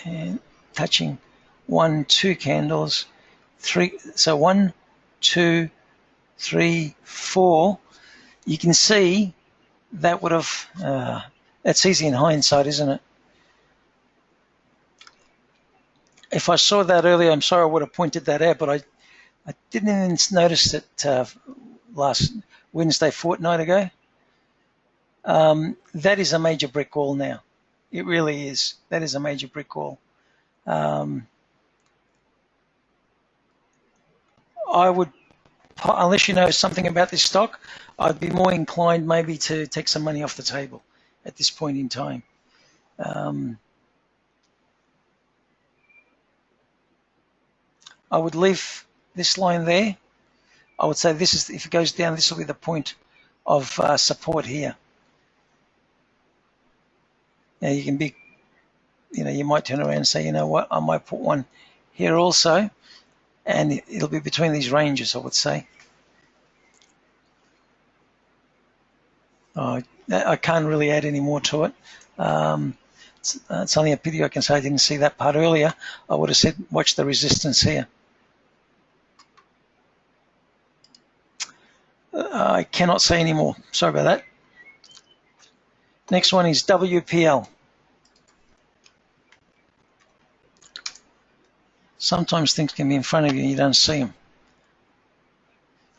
And touching 1, 2 candles, 3. So 1, 2, 3, 4. You can see that would have. That's easy in hindsight, isn't it? If I saw that earlier, I'm sorry I would have pointed that out, but I didn't even notice it last Wednesday, fortnight ago. That is a major brick wall now. It really is. That is a major brick wall. I would, unless you know something about this stock, I'd be more inclined maybe to take some money off the table at this point in time. I would leave this line there. I would say this is, if it goes down, this will be the point of support here. Now you can be, you might turn around and say, you know what, I might put one here also, and it'll be between these ranges, I would say. I can't really add any more to it. It's only a pity I can say I didn't see that part earlier. I would have said, watch the resistance here. I cannot say any more. Sorry about that. Next one is WPL. Sometimes things can be in front of you and you don't see them.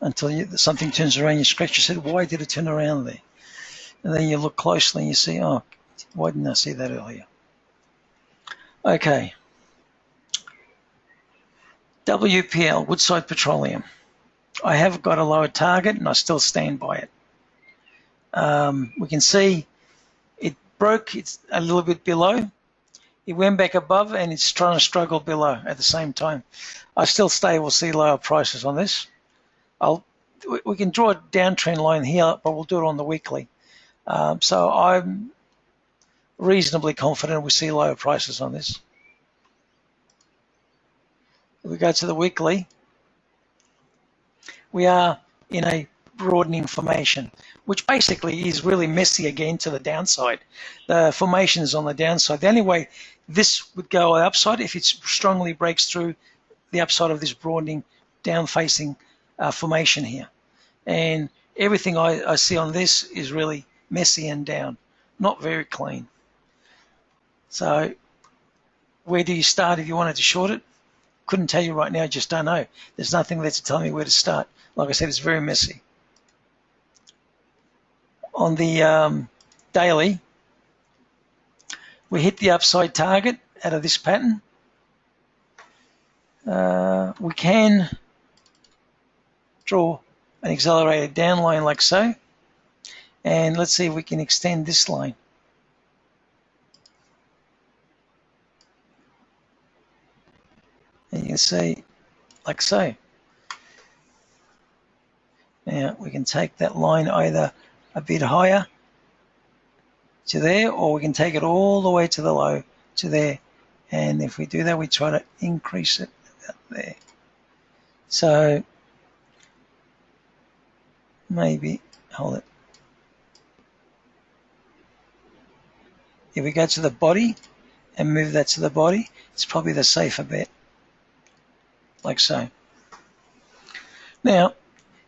Until something turns around, you scratch your head, why did it turn around there? And then you look closely and you see, oh, why didn't I see that earlier? Okay. WPL, Woodside Petroleum. I have got a lower target and I still stand by it. We can see it broke, it's a little bit below. It went back above and it's trying to struggle below at the same time. I still we'll see lower prices on this. We can draw a downtrend line here, but we'll do it on the weekly. So I'm reasonably confident we'll see lower prices on this. If we go to the weekly, we are in a broadening formation, which basically is really messy again to the downside. The formation is on the downside. The only way this would go upside if it strongly breaks through the upside of this broadening down-facing formation here. And everything I see on this is really messy and down, not very clean. So where do you start if you wanted to short it? Couldn't tell you right now, just don't know. There's nothing there to tell me where to start. Like I said, it's very messy. On the daily, we hit the upside target out of this pattern. We can draw an accelerated down line like so. And let's see if we can extend this line. And you can see like so. Now we can take that line either a bit higher to there, or we can take it all the way to the low to there. And if we do that, we try to increase it up there. So maybe, hold it. If we go to the body and move that to the body, it's probably the safer bet. like so. Now,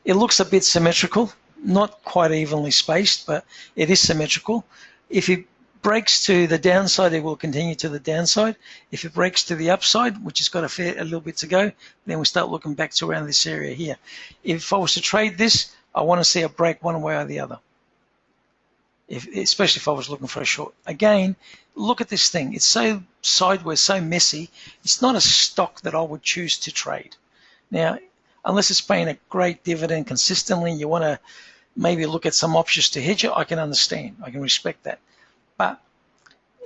it looks a bit symmetrical, not quite evenly spaced, but it is symmetrical. If it breaks to the downside, it will continue to the downside. If it breaks to the upside, which has got a little bit to go, then we start looking back to around this area here. If I was to trade this, I want to see a break one way or the other, especially if I was looking for a short. Again, look at this thing. It's so sideways, so messy. It's not a stock that I would choose to trade. Now, unless it's paying a great dividend consistently, you want to maybe look at some options to hedge it, I can understand. I can respect that. But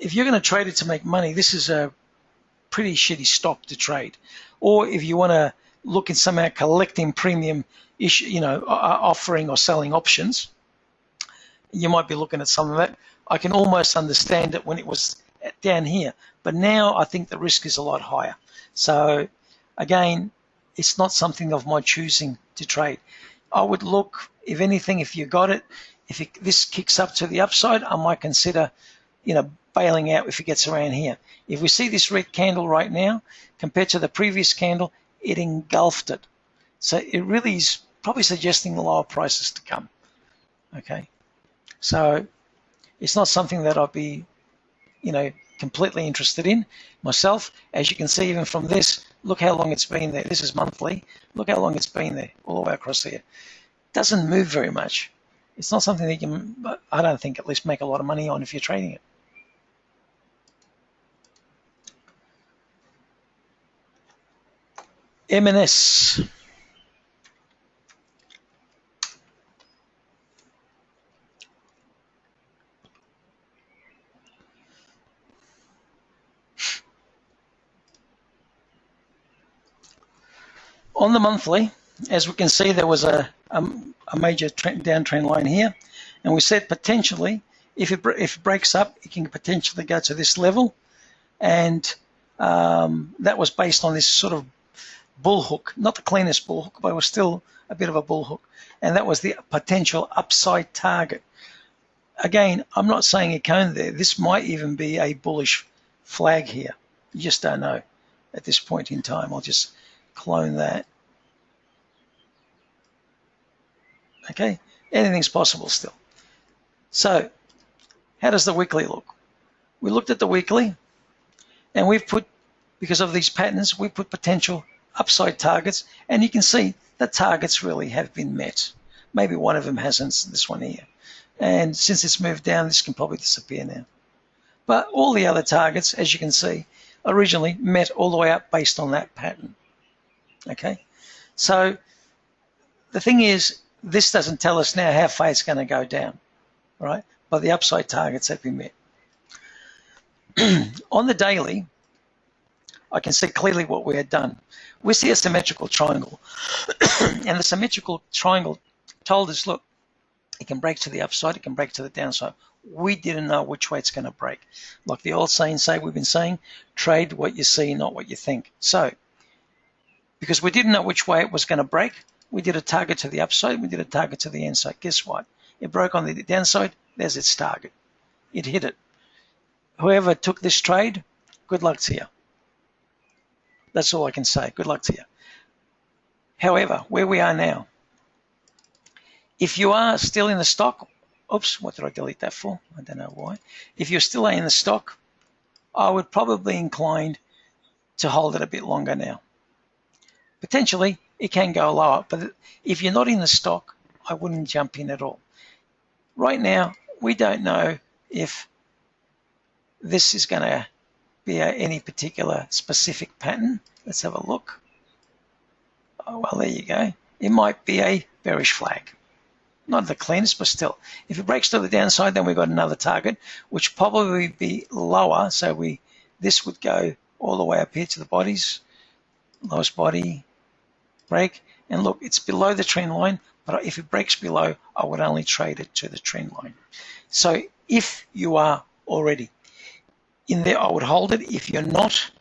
if you're going to trade it to make money, this is a pretty shitty stock to trade. Or if you want to look at somehow collecting premium issue, offering or selling options, you might be looking at some of that. I can almost understand it when it was down here, but now I think the risk is a lot higher. So again, it's not something of my choosing to trade. I would look, if anything, if you got it, this kicks up to the upside, I might consider, bailing out if it gets around here. If we see this red candle right now, compared to the previous candle, it engulfed it. So it really is probably suggesting lower prices to come. Okay. So it's not something that I'd be, completely interested in myself. As you can see, even from this, look how long it's been there. This is monthly. Look how long it's been there, all the way across here. It doesn't move very much. It's not something that you can, I don't think, at least make a lot of money on if you're trading it. M&S. On the monthly, as we can see, there was a major downtrend line here, and we said potentially, if it breaks up, it can potentially go to this level, and that was based on this sort of bull hook, not the cleanest bull hook, but it was still a bit of a bull hook, and that was the potential upside target. Again, I'm not saying it can there. This might even be a bullish flag here. You just don't know at this point in time. I'll just clone that. Okay, anything's possible still. So how does the weekly look? We looked at the weekly, and we've put, because of these patterns, we put potential upside targets, and you can see the targets really have been met. Maybe one of them hasn't, this one here. And since it's moved down, this can probably disappear now. But all the other targets, as you can see, originally met all the way up based on that pattern. Okay, so the thing is, this doesn't tell us now how far it's going to go down, right? But the upside targets have been met. On the daily, I can see clearly what we had done. We see a symmetrical triangle, and the symmetrical triangle told us, look, it can break to the upside, it can break to the downside. We didn't know which way it's going to break. Like the old saying, we've been saying, trade what you see, not what you think. So, because we didn't know which way it was going to break, we did a target to the upside, we did a target to the inside. Guess what? It broke on the downside, there's its target. It hit it. Whoever took this trade, good luck to you. That's all I can say. Good luck to you. However, where we are now, if you are still in the stock, oops, what did I delete that for? I don't know why. If you're still in the stock, I would probably inclined to hold it a bit longer now. Potentially, it can go lower, but if you're not in the stock, I wouldn't jump in at all. Right now, we don't know if this is going to be any particular specific pattern. Let's have a look. Oh, well, there you go. It might be a bearish flag. Not the cleanest, but still. If it breaks to the downside, then we've got another target, which probably be lower. So this would go all the way up here to the bodies, lowest body, break. And look, it's below the trend line, but if it breaks below, I would only trade it to the trend line. So if you are already in there, I would hold it. If you're not,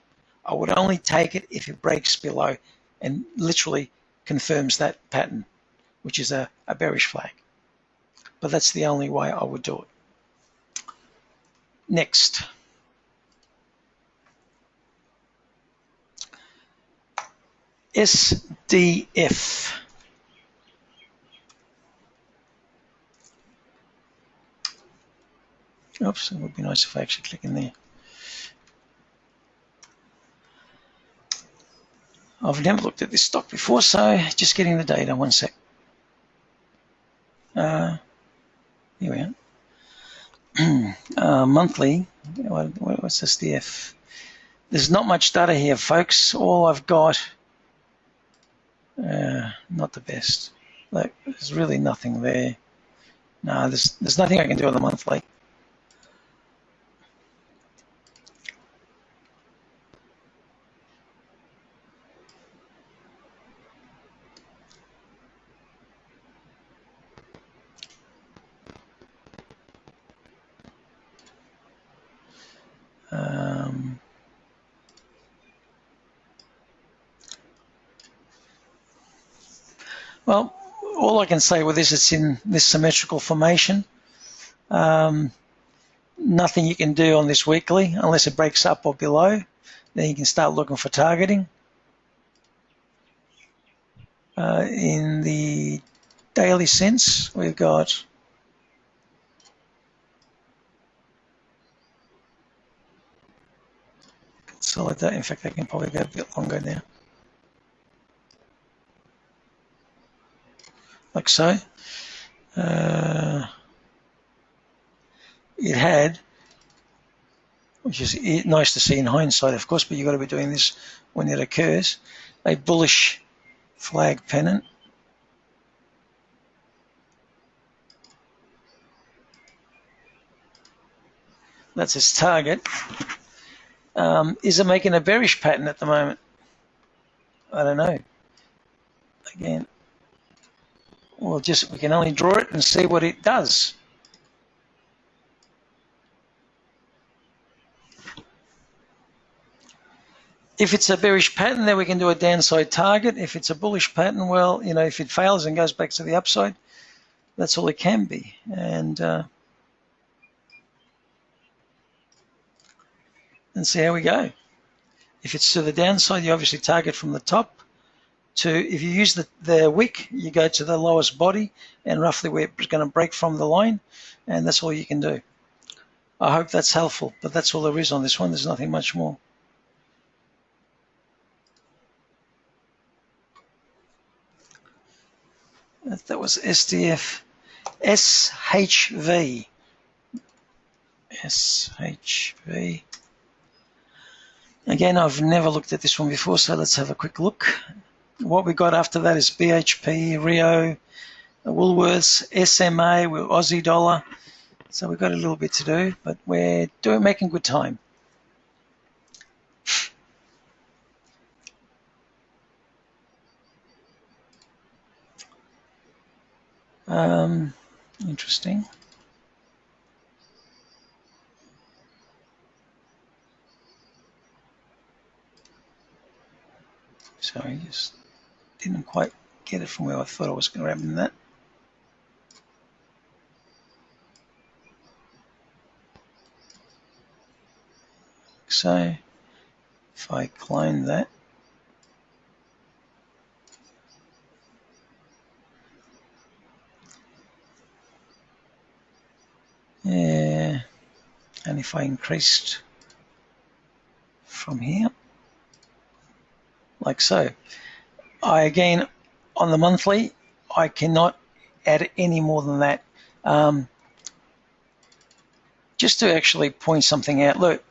I would only take it if it breaks below and literally confirms that pattern, which is a bearish flag. But that's the only way I would do it. Next. SDF. Oops, it would be nice if I actually click in there. I've never looked at this stock before, so just getting the data. One sec. Here we are. Monthly. What's SDF? There's not much data here, folks. All I've got, not the best. Like, there's really nothing there. No, there's nothing I can do on the monthly. Well, all I can say with this, it's in this symmetrical formation. Nothing you can do on this weekly unless it breaks up or below. Then you can start looking for targeting. In the daily sense, we've got consolidate. In fact, I can probably go a bit longer now. Like so. It had, which is nice to see in hindsight, of course, but you've got to be doing this when it occurs, a bullish flag pennant. That's its target. Is it making a bearish pattern at the moment? I don't know. Again, we can only draw it and see what it does. If it's a bearish pattern, then we can do a downside target. If it's a bullish pattern, well, you know, if it fails and goes back to the upside, that's all it can be. And see how we go. If it's to the downside, you obviously target from the top. If you use the wick, you go to the lowest body and roughly where it's going to break from the line, and that's all you can do. I hope that's helpful, but that's all there is on this one. There's nothing much more. That was SDF. SHV. SHV. Again, I've never looked at this one before, so let's have a quick look. What we got after that is BHP, Rio, Woolworths, SMA, with Aussie dollar. So we've got a little bit to do, but we're making good time. Interesting. Sorry, just didn't quite get it from where I thought I was grabbing that. So if I clone that, yeah, and if I increased from here, like so, again, on the monthly, I cannot add any more than that. Just to actually point something out, look,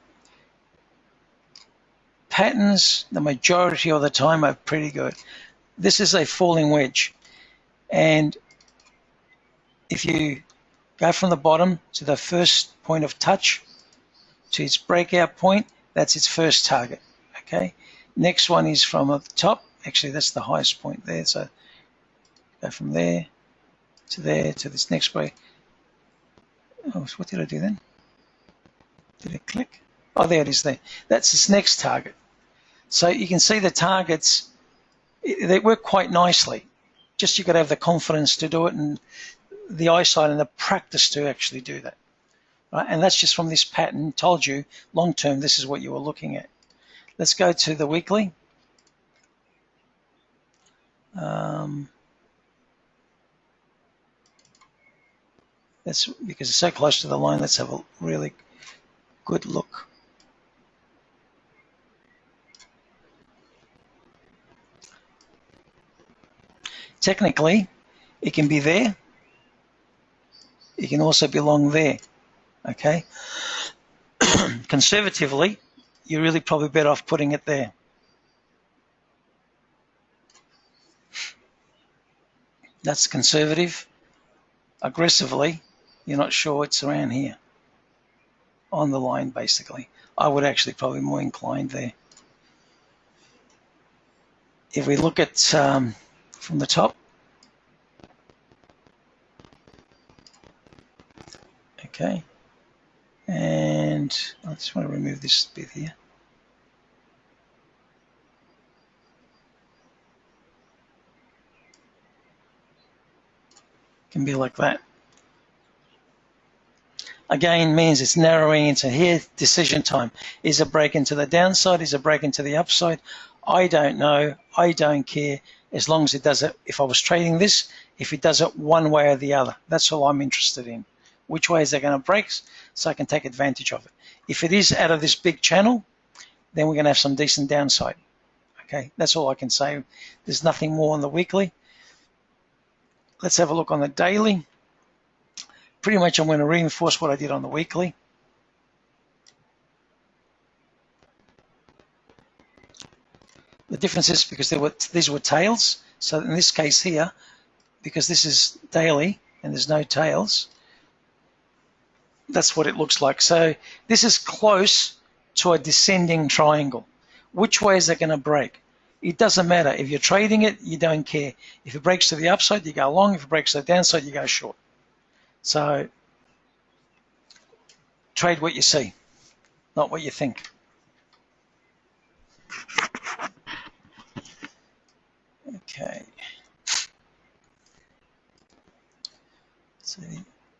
patterns, the majority of the time, are pretty good. This is a falling wedge, and if you go from the bottom to the first point of touch to its breakout point, that's its first target, okay? Next one is from the top. Actually, that's the highest point there. So go from there to this next break. Oh, what did I do then? Did it click? Oh, there it is there. That's its next target. So you can see the targets, they work quite nicely. Just you've got to have the confidence to do it and the eyesight and the practice to actually do that. Right? And that's just from this pattern. Told you, long term, this is what you were looking at. Let's go to the weekly. That's because it's so close to the line. Let's have a really good look. Technically, it can be there. It can also belong there. Okay. Conservatively, you're really probably better off putting it there. That's conservative. Aggressively, you're not sure it's around here. On the line, basically. I would actually probably more inclined there. If we look at from the top, okay, and I just want to remove this bit here. Can be like that. Again, means it's narrowing into here, decision time. Is it break into the downside? Is it break into the upside? I don't know. I don't care as long as it does it. If I was trading this, if it does it one way or the other, that's all I'm interested in. Which way is it going to break so I can take advantage of it? If it is out of this big channel, then we're going to have some decent downside. Okay, that's all I can say. There's nothing more on the weekly. Let's have a look on the daily. Pretty much I'm going to reinforce what I did on the weekly. The difference is because these were tails. So in this case here, because this is daily and there's no tails, that's what it looks like. So this is close to a descending triangle. Which way is it going to break? It doesn't matter. If you're trading it, you don't care. If it breaks to the upside, you go long. If it breaks to the downside, you go short. So trade what you see, not what you think. Okay. So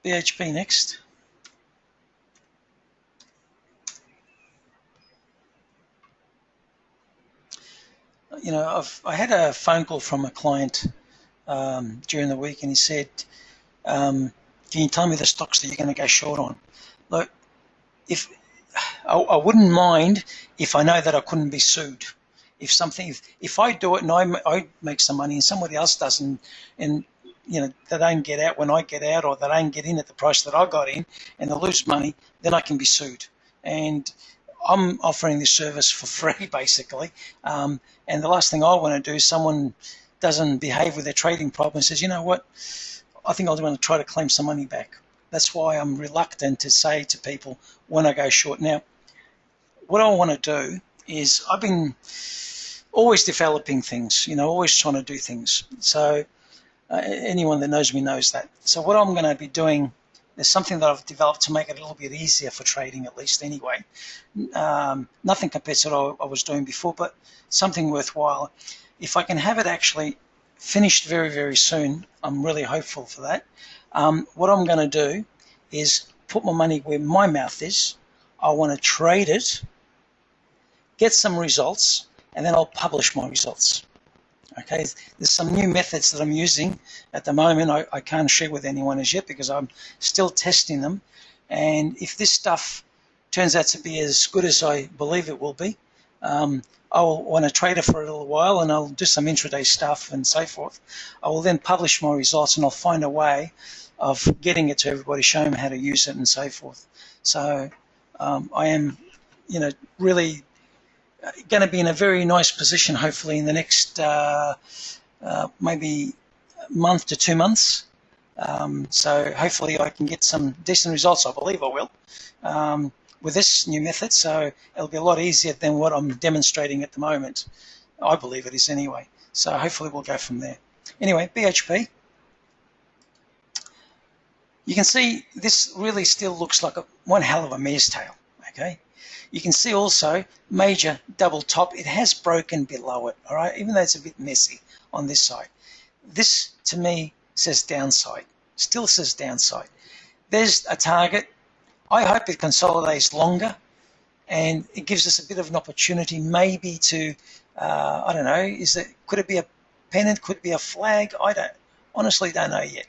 BHP next. You know, I had a phone call from a client during the week, and he said, "Can you tell me the stocks that you're going to go short on?" Look, if I wouldn't mind if I know that I couldn't be sued. If I do it and I make some money and somebody else doesn't, and you know they don't get out when I get out, or they don't get in at the price that I got in, and they lose money, then I can be sued. And I'm offering this service for free, basically. And the last thing I want to do is someone doesn't behave with their trading problem and says, you know what, I think I'll want to try to claim some money back. That's why I'm reluctant to say to people when I go short. Now, what I want to do is I've been always developing things, you know, always trying to do things. So anyone that knows me knows that. So what I'm going to be doing, there's something that I've developed to make it a little bit easier for trading, at least anyway. Nothing compared to what I was doing before, but something worthwhile. If I can have it actually finished very, very soon, I'm really hopeful for that. What I'm going to do is put my money where my mouth is. I want to trade it, get some results, and then I'll publish my results. Okay, there's some new methods that I'm using at the moment. I can't share with anyone as yet because I'm still testing them. And if this stuff turns out to be as good as I believe it will be, I'll want to trade it for a little while and I'll do some intraday stuff and so forth. I will then publish my results and I'll find a way of getting it to everybody, show them how to use it and so forth. So I am, you know, really going to be in a very nice position, hopefully, in the next maybe month to 2 months. So hopefully I can get some decent results. I believe I will with this new method. So it'll be a lot easier than what I'm demonstrating at the moment. I believe it is anyway. So hopefully we'll go from there. Anyway, BHP. You can see this really still looks like one hell of a mare's tail. Okay. You can see also major double top. It has broken below it, all right, even though it's a bit messy on this side. This, to me, says downside, still says downside. There's a target. I hope it consolidates longer, and it gives us a bit of an opportunity maybe to, I don't know, could it be pennant, could be a flag. I honestly don't know yet.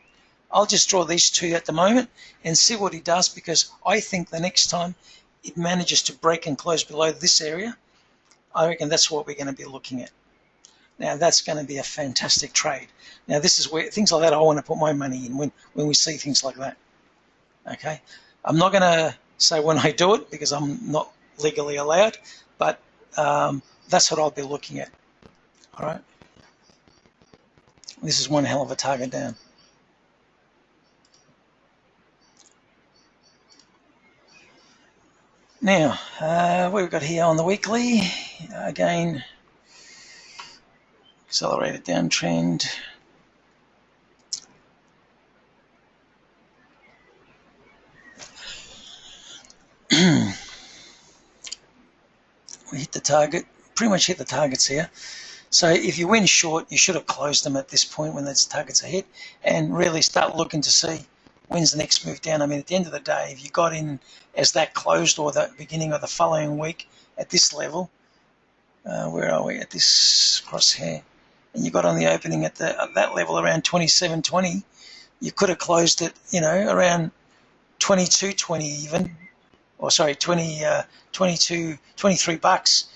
I'll just draw these two at the moment and see what he does, because I think the next time it manages to break and close below this area, I reckon that's what we're going to be looking at. Now that's going to be a fantastic trade. Now this is where things like that I want to put my money in when we see things like that. Okay, I'm not going to say when I do it because I'm not legally allowed, but that's what I'll be looking at. All right, this is one hell of a target down. Now, what we've got here on the weekly, again, accelerated downtrend. We hit the target, pretty much hit the targets here. So if you went short, you should have closed them at this point when those targets are hit, and really start looking to see when's the next move down. I mean, at the end of the day, if you got in as that closed or the beginning of the following week at this level, where are we at this crosshair, and you got on the opening at that level around 27.20, you could have closed it, you know, around 22.20 even, or sorry, 22, 23 bucks.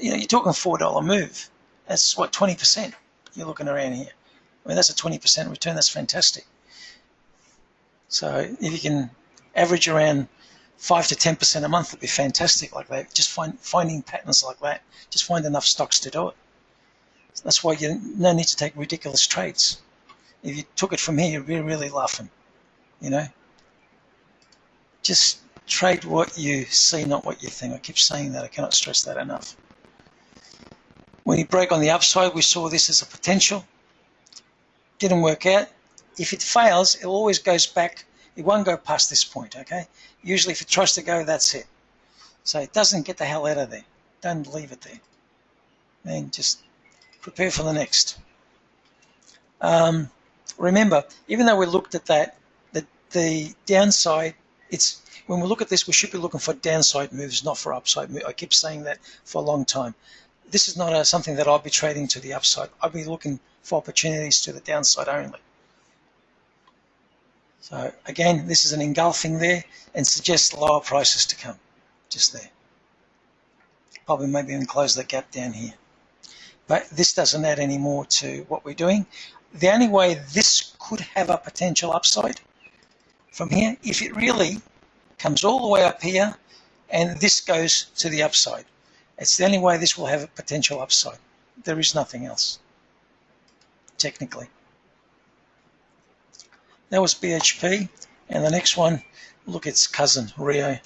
You know, you're talking $4 move. That's what, 20% you're looking around here. I mean, that's a 20% return. That's fantastic. So if you can average around 5 to 10% a month, would be fantastic like that. Just finding patterns like that. Just find enough stocks to do it. That's why you no need to take ridiculous trades. If you took it from here, you'd be really laughing. You know, just trade what you see, not what you think. I keep saying that. I cannot stress that enough. When you break on the upside, we saw this as a potential. Didn't work out. If it fails, it always goes back. It won't go past this point, okay? Usually if it tries to go, that's it. So it doesn't get the hell out of there. Don't leave it there. And just prepare for the next. Remember, even though we looked at that, the downside, it's when we look at this, we should be looking for downside moves, not for upside moves. I keep saying that for a long time. This is not something that I'll be trading to the upside. I'll be looking for opportunities to the downside only. So again, this is an engulfing there and suggests lower prices to come, just there. Probably maybe even close the gap down here. But this doesn't add any more to what we're doing. The only way this could have a potential upside from here, if it really comes all the way up here and this goes to the upside. It's the only way this will have a potential upside. There is nothing else, technically. That was BHP, and the next one, look, its cousin, Rio.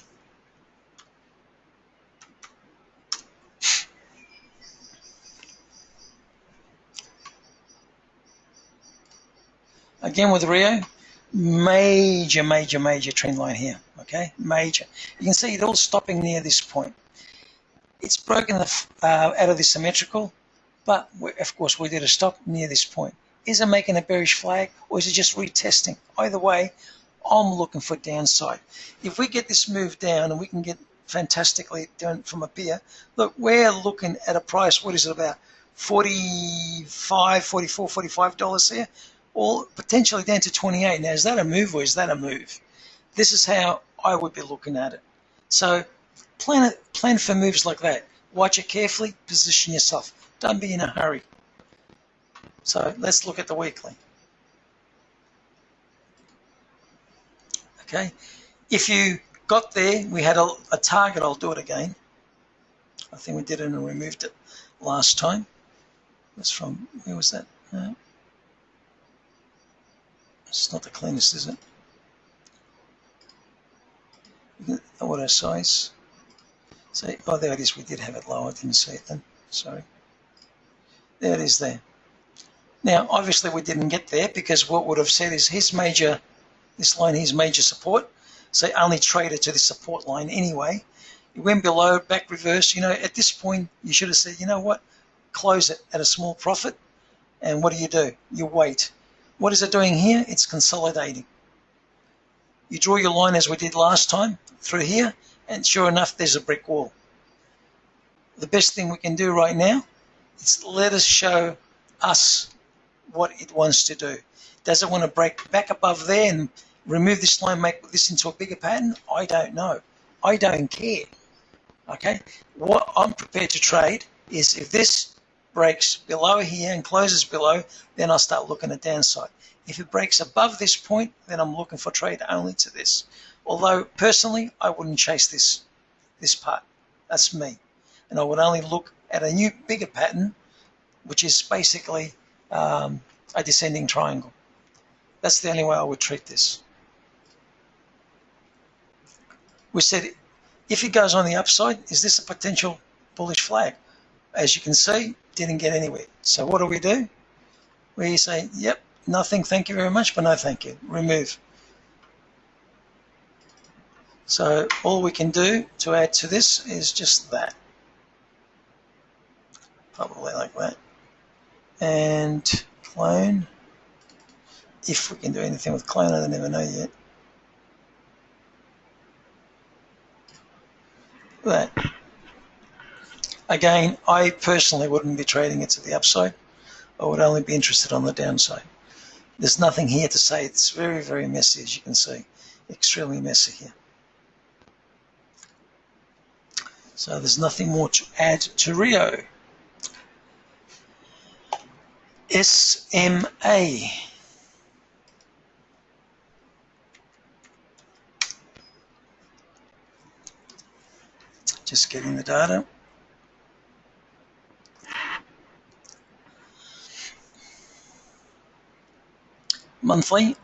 Again with Rio, major trend line here, okay? Major. You can see it all stopping near this point. It's broken out of the symmetrical, but of course we did a stop near this point. Is it making a bearish flag, or is it just retesting? Either way, I'm looking for downside. If we get this move down and we can get fantastically down from up here, look, we're looking at a price, what is it, about $45, $44, $45 here, or potentially down to 28. Now, is that a move or is that a move? This is how I would be looking at it. So plan for moves like that. Watch it carefully, position yourself. Don't be in a hurry. So let's look at the weekly. Okay, if you got there, we had a target. I'll do it again. I think we did it and removed it last time. That's from, where was that? No. It's not the cleanest, is it? Auto size. See, oh, there it is. We did have it low. I didn't see it then. Sorry. There it is there. Now, obviously, we didn't get there because what would have said is his major, this line here's major support. So only traded to the support line anyway. It went below, back reverse. You know, at this point, you should have said, you know what, close it at a small profit. And what do? You wait. What is it doing here? It's consolidating. You draw your line as we did last time through here, and sure enough, there's a brick wall. The best thing we can do right now is let us show us what it wants to do. Does it want to break back above there and remove this line, make this into a bigger pattern? I don't know. I don't care. Okay, what I'm prepared to trade is if this breaks below here and closes below, then I'll start looking at downside. If it breaks above this point, then I'm looking for trade only to this. Although personally, I wouldn't chase this part. That's me. And I would only look at a new bigger pattern, which is basically a descending triangle. That's the only way I would treat this. We said if it goes on the upside, is this a potential bullish flag? As you can see, didn't get anywhere. So what do? We say, yep, nothing, thank you very much, but no thank you. Remove. So all we can do to add to this is just that. Probably like that. And clone. If we can do anything with clone, I never know yet. That. Again, I personally wouldn't be trading it to the upside. I would only be interested on the downside. There's nothing here to say. It's very, very messy, as you can see. Extremely messy here. So there's nothing more to add to Rio. SMA. Just getting the data. Monthly.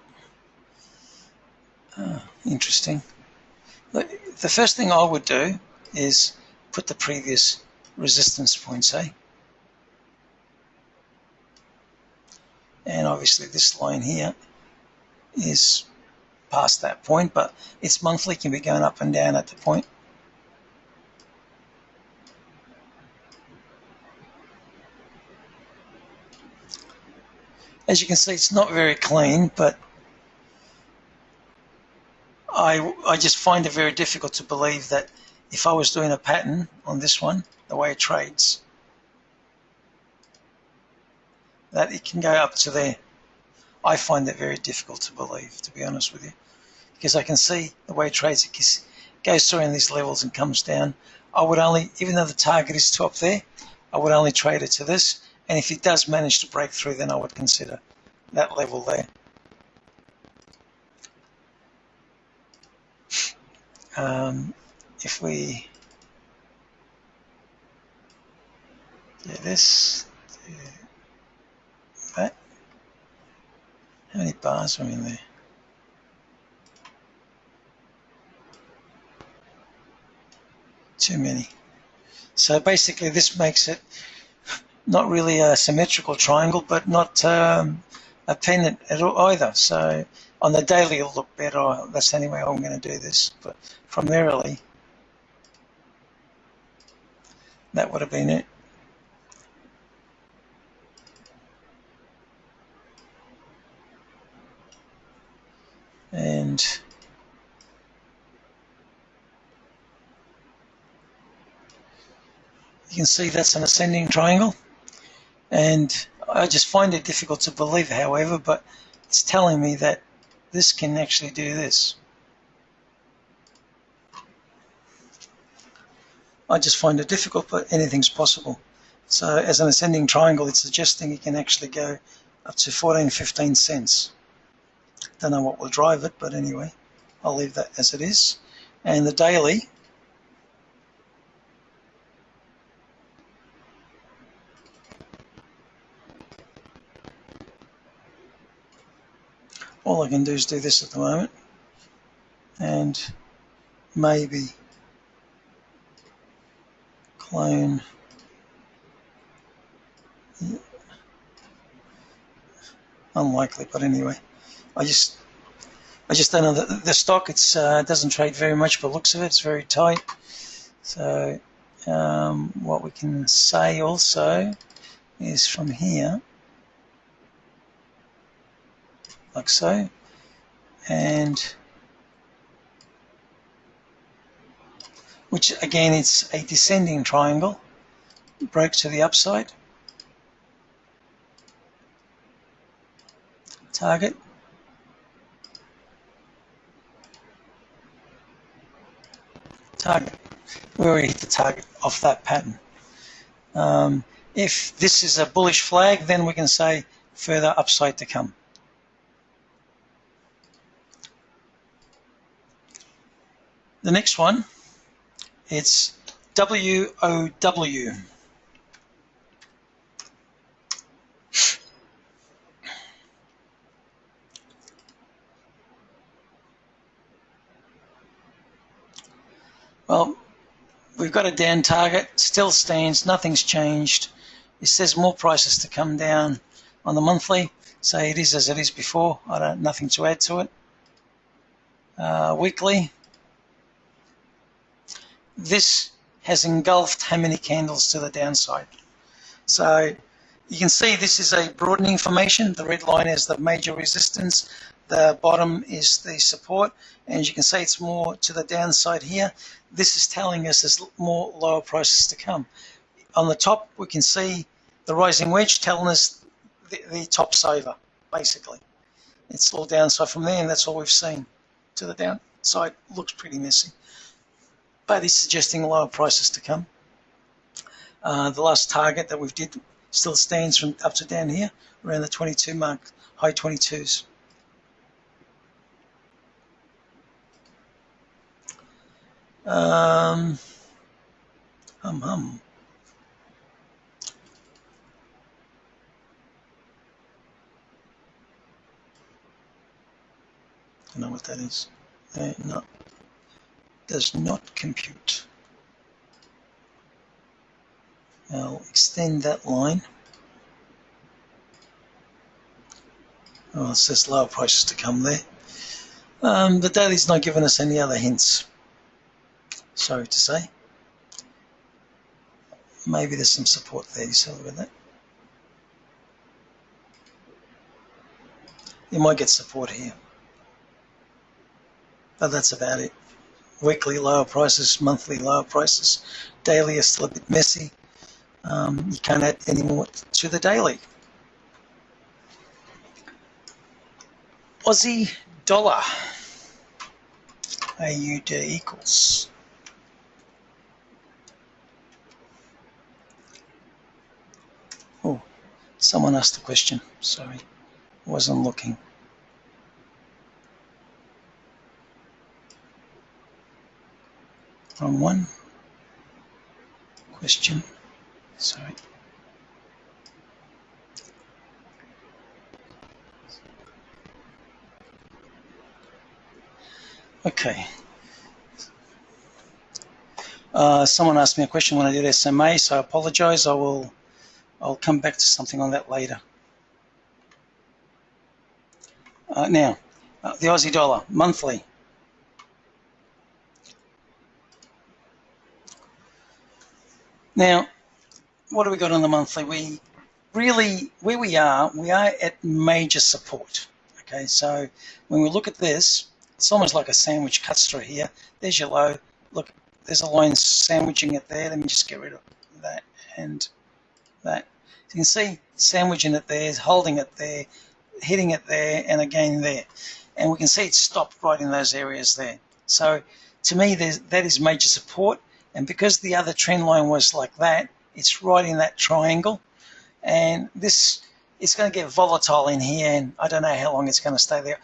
Interesting. Look, the first thing I would do is put the previous resistance points, and obviously this line here is past that point, but its monthly can be going up and down at the point. As you can see, it's not very clean, but I just find it very difficult to believe that if I was doing a pattern on this one, the way it trades, that it can go up to there. I find it very difficult to believe, to be honest with you, because I can see the way it trades, it goes through in these levels and comes down. I would only, even though the target is to up there, I would only trade it to this, and if it does manage to break through, then I would consider that level there. If we do this, do that, how many bars are in there? Too many. So basically this makes it not really a symmetrical triangle, but not a pendant at all either. So on the daily it'll look better. That's the only way I'm going to do this. But primarily, that would have been it. And you can see that's an ascending triangle. And I just find it difficult to believe, however, but it's telling me that this can actually do this. I just find it difficult, but anything's possible. So as an ascending triangle, it's suggesting it can actually go up to 14, 15 cents. Don't know what will drive it, but anyway, I'll leave that as it is. And the daily, all I can do is do this at the moment, and maybe clone. Unlikely, but anyway, I just don't know the stock. It's doesn't trade very much, but looks of it, it's very tight. So what we can say also is from here, like so, and which again, it's a descending triangle, broke to the upside. target. Target. We already hit the target off that pattern. If this is a bullish flag, then we can say further upside to come. The next one, it's WOW. Well, we've got a down target, still stands, nothing's changed. It says more prices to come down on the monthly. Say it is as it is before. Nothing to add to it. Weekly. This has engulfed how many candles to the downside. So you can see this is a broadening formation. The red line is the major resistance. The bottom is the support. And you can see it's more to the downside here. This is telling us there's more lower prices to come. On the top, we can see the rising wedge telling us the top's over, basically. It's all downside from there, and that's all we've seen. To the downside looks pretty messy. But it's suggesting lower prices to come. The last target that we've did still stands from up to down here, around the 22 mark, high 22s. I don't know what that is. No, does not compute. I'll extend that line. Oh, it says lower prices to come there. The daily's not giving us any other hints. Sorry to say. Maybe there's some support there. You see, look at that. You might get support here. But that's about it. Weekly lower prices, monthly lower prices. Daily is still a bit messy. You can't add any more to the daily. Aussie dollar. AUD equals. Oh, someone asked a question. Sorry, wasn't looking. Wrong one. Question. Sorry. Okay. Someone asked me a question when I did SMA, so I apologise. I'll come back to something on that later. Now, the Aussie dollar monthly. Now, what do we got on the monthly? We really, where we are at major support. Okay, so when we look at this, it's almost like a sandwich cuts through here. There's your low. Look, there's a line sandwiching it there. Let me just get rid of that and that. So you can see sandwiching it there, holding it there, hitting it there, and again there. And we can see it stopped right in those areas there. So to me, that is major support. And because the other trend line was like that, it's right in that triangle. And this is going to get volatile in here, and I don't know how long it's going to stay there.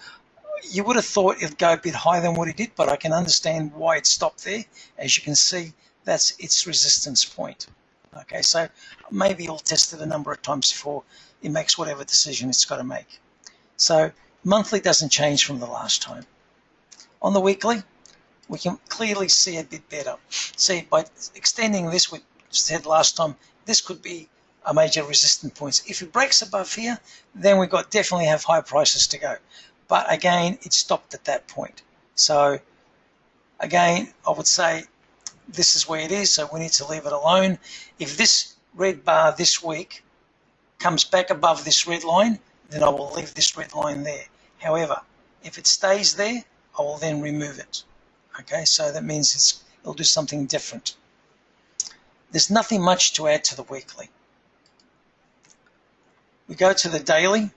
You would have thought it'd go a bit higher than what it did, but I can understand why it stopped there. As you can see, that's its resistance point. Okay, so maybe it'll test it a number of times before it makes whatever decision it's got to make. So monthly doesn't change from the last time. On the weekly, we can clearly see a bit better. See, by extending this, we said last time, this could be a major resistance point. If it breaks above here, then we've got definitely have high prices to go. But again, it stopped at that point. So again, I would say this is where it is, so we need to leave it alone. If this red bar this week comes back above this red line, then I will leave this red line there. However, if it stays there, I will then remove it. Okay, so that means it'll do something different. There's nothing much to add to the weekly. We go to the daily.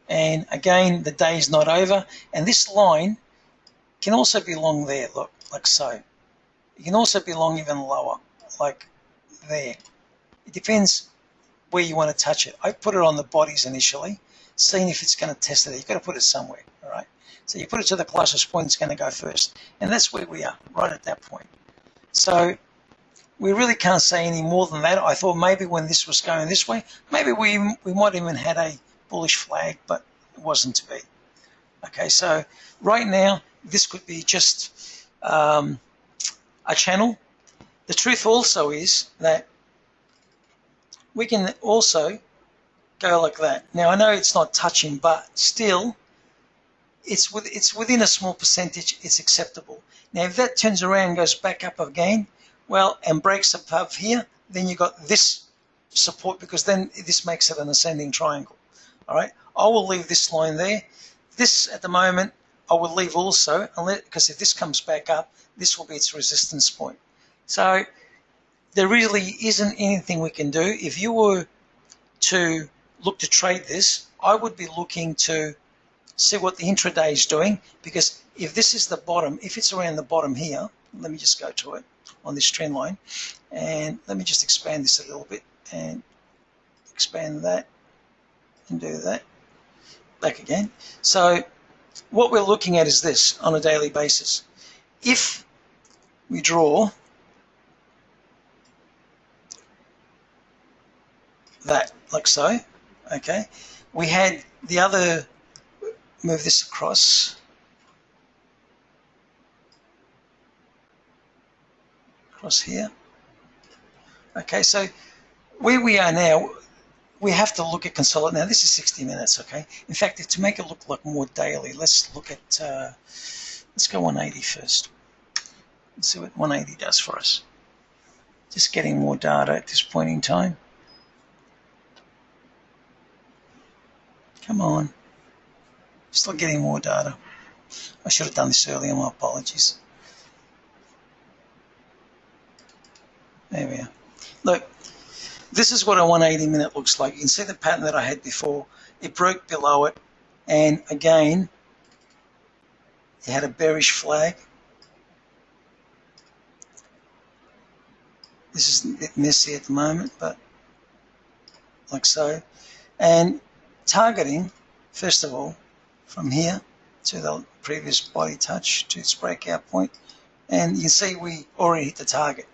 And again, the day is not over. And this line can also be long there, look, like so. It can also be long even lower, like there. It depends where you want to touch it. I put it on the bodies initially, seeing if it's going to test it. You've got to put it somewhere, all right? So you put it to the closest point it's going to go first. And that's where we are, right at that point. So we really can't say any more than that. I thought maybe when this was going this way, maybe we might even had a bullish flag, but it wasn't to be. Okay, so right now, this could be just a channel. The truth also is that we can also go like that. Now, I know it's not touching, but still, it's within a small percentage, it's acceptable. Now, if that turns around and goes back up again, well, and breaks above here, then you got this support, because then this makes it an ascending triangle. All right, I will leave this line there. This, at the moment, I will leave also, because if this comes back up, this will be its resistance point. So there really isn't anything we can do. If you were to look to trade this, I would be looking to see what the intraday is doing, because if this is the bottom, if it's around the bottom here, let me just go to it on this trend line, and let me just expand this a little bit and expand that and do that back again. So what we're looking at is this on a daily basis. If we draw that like so, okay, we had the other, move this across, here. Okay, so where we are now, we have to look at consolidate. Now this is 60 minutes, okay? In fact, to make it look like more daily, let's look at, let's go 180 first. Let's see what 180 does for us. Just getting more data at this point in time. Come on. Still getting more data. I should have done this earlier, my apologies. There we are. Look, this is what a 180 minute looks like. You can see the pattern that I had before. It broke below it, and again, it had a bearish flag. This is a bit messy at the moment, but like so. And targeting, first of all, from here to the previous body touch to its breakout point, and you can see we already hit the target.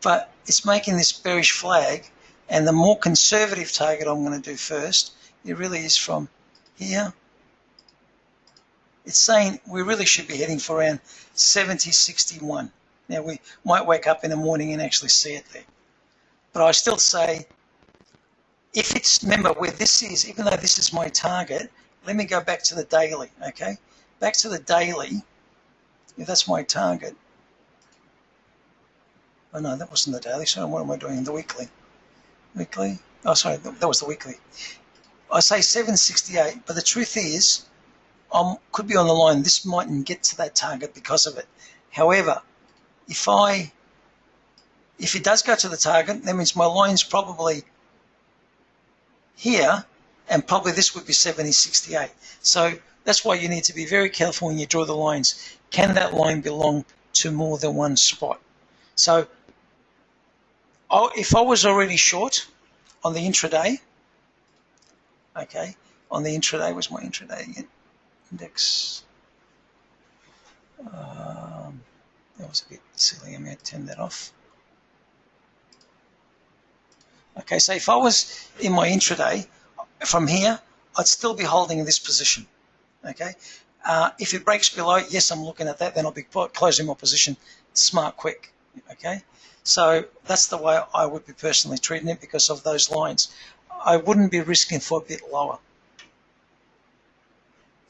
But it's making this bearish flag, and the more conservative target I'm going to do first, it really is from here. It's saying we really should be heading for around 70.61. Now we might wake up in the morning and actually see it there. But I still say, if it's, remember where this is, even though this is my target, let me go back to the daily, okay? Back to the daily, if that's my target. Oh no, that wasn't the daily, so what am I doing? The weekly. Weekly? Oh, sorry, that was the weekly. I say 768, but the truth is, could be on the line. This mightn't get to that target because of it. However, if it does go to the target, that means my line's probably here, and probably this would be 70.68. So that's why you need to be very careful when you draw the lines. Can that line belong to more than one spot? So if I was already short on the intraday, okay, on the intraday, where's my intraday again? Index. That was a bit silly. I may turn that off. Okay, so if I was in my intraday from here, I'd still be holding this position. Okay, if it breaks below, yes, I'm looking at that. Then I'll be closing my position smart quick. Okay, so that's the way I would be personally treating it because of those lines. I wouldn't be risking for a bit lower.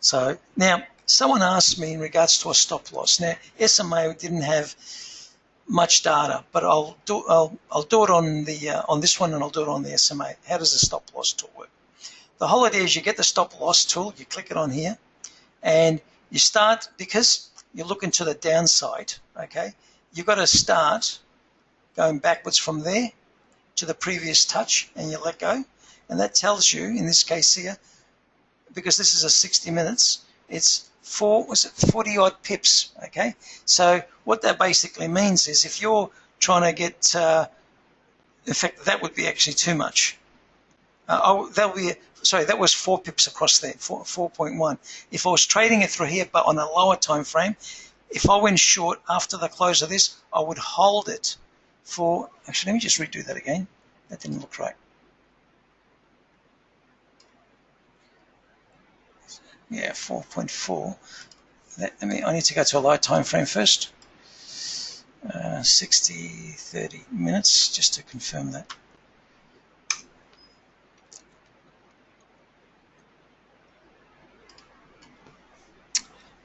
So now, someone asked me in regards to a stop loss. Now, SMA didn't have much data, but I'll do it on the on this one, and I'll do it on the SMA. How does the stop loss tool work? The whole idea is you get the stop loss tool, you click it on here, and you start, because you're looking to the downside, okay, you've got to start going backwards from there to the previous touch, and you let go. and that tells you, in this case here, because this is a 60 minutes, it's 40 odd pips, okay? So what that basically means is if you're trying to get, in fact, that would be actually too much. That was 4 pips across there, 4.1. If I was trading it through here, but on a lower time frame, if I went short after the close of this, I would hold it for, actually, let me just redo that again. That didn't look right. Yeah, 4.4. I need to go to a low time frame first. 30 minutes, just to confirm that.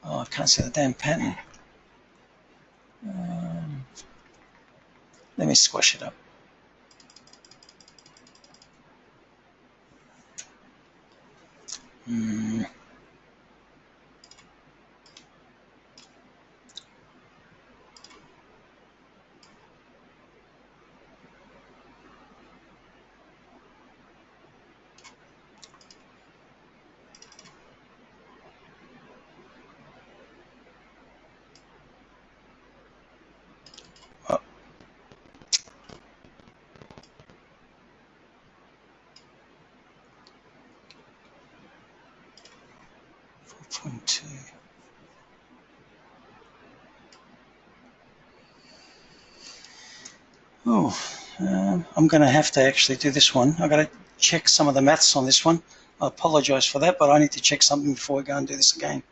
Oh, I can't see the damn pattern. Let me squash it up. Oh. 4.2. Oh, I'm going to have to actually do this one. I've got to check some of the maths on this one. I apologise for that, but I need to check something before we go and do this again.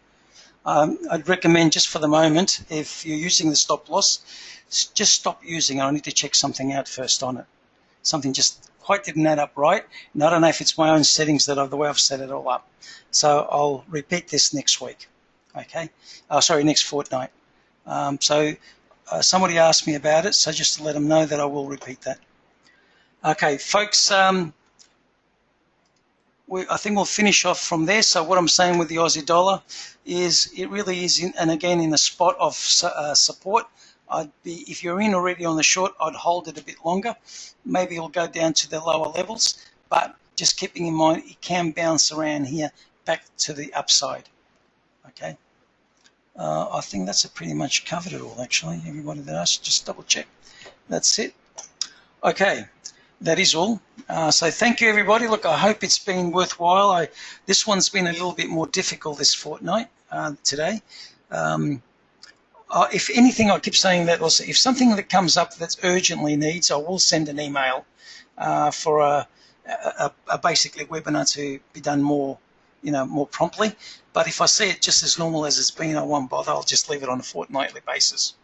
I'd recommend, just for the moment, if you're using the stop loss, just stop using it. I need to check something out first on it. Something just quite didn't add up right, and I don't know if it's my own settings that are the way I've set it all up. So I'll repeat this next week, okay? Sorry, next fortnight. Somebody asked me about it, so just to let them know that I will repeat that. Okay, folks, I think we'll finish off from there. So what I'm saying with the Aussie dollar is it really is, and again, in the spot of support. If you're in already on the short, I'd hold it a bit longer. Maybe it'll go down to the lower levels, but just keeping in mind it can bounce around here back to the upside. Okay. I think that's pretty much covered it all, actually. Everybody that asked, just double check. That's it. Okay, that is all. So thank you, everybody. Look, I hope it's been worthwhile. This one's been a little bit more difficult this fortnight today. If anything, I keep saying that also, if something that comes up that urgently needs, I will send an email for a basically webinar to be done more promptly. But if I see it just as normal as it's been, I won't bother. I'll just leave it on a fortnightly basis.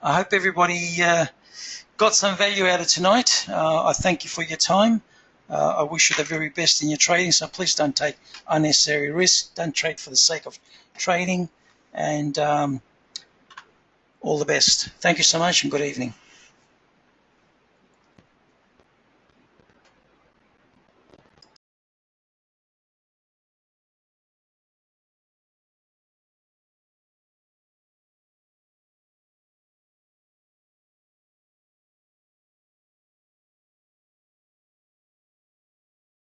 I hope everybody got some value out of tonight. I thank you for your time. I wish you the very best in your trading, so please don't take unnecessary risks. Don't trade for the sake of trading, and all the best. Thank you so much, and good evening.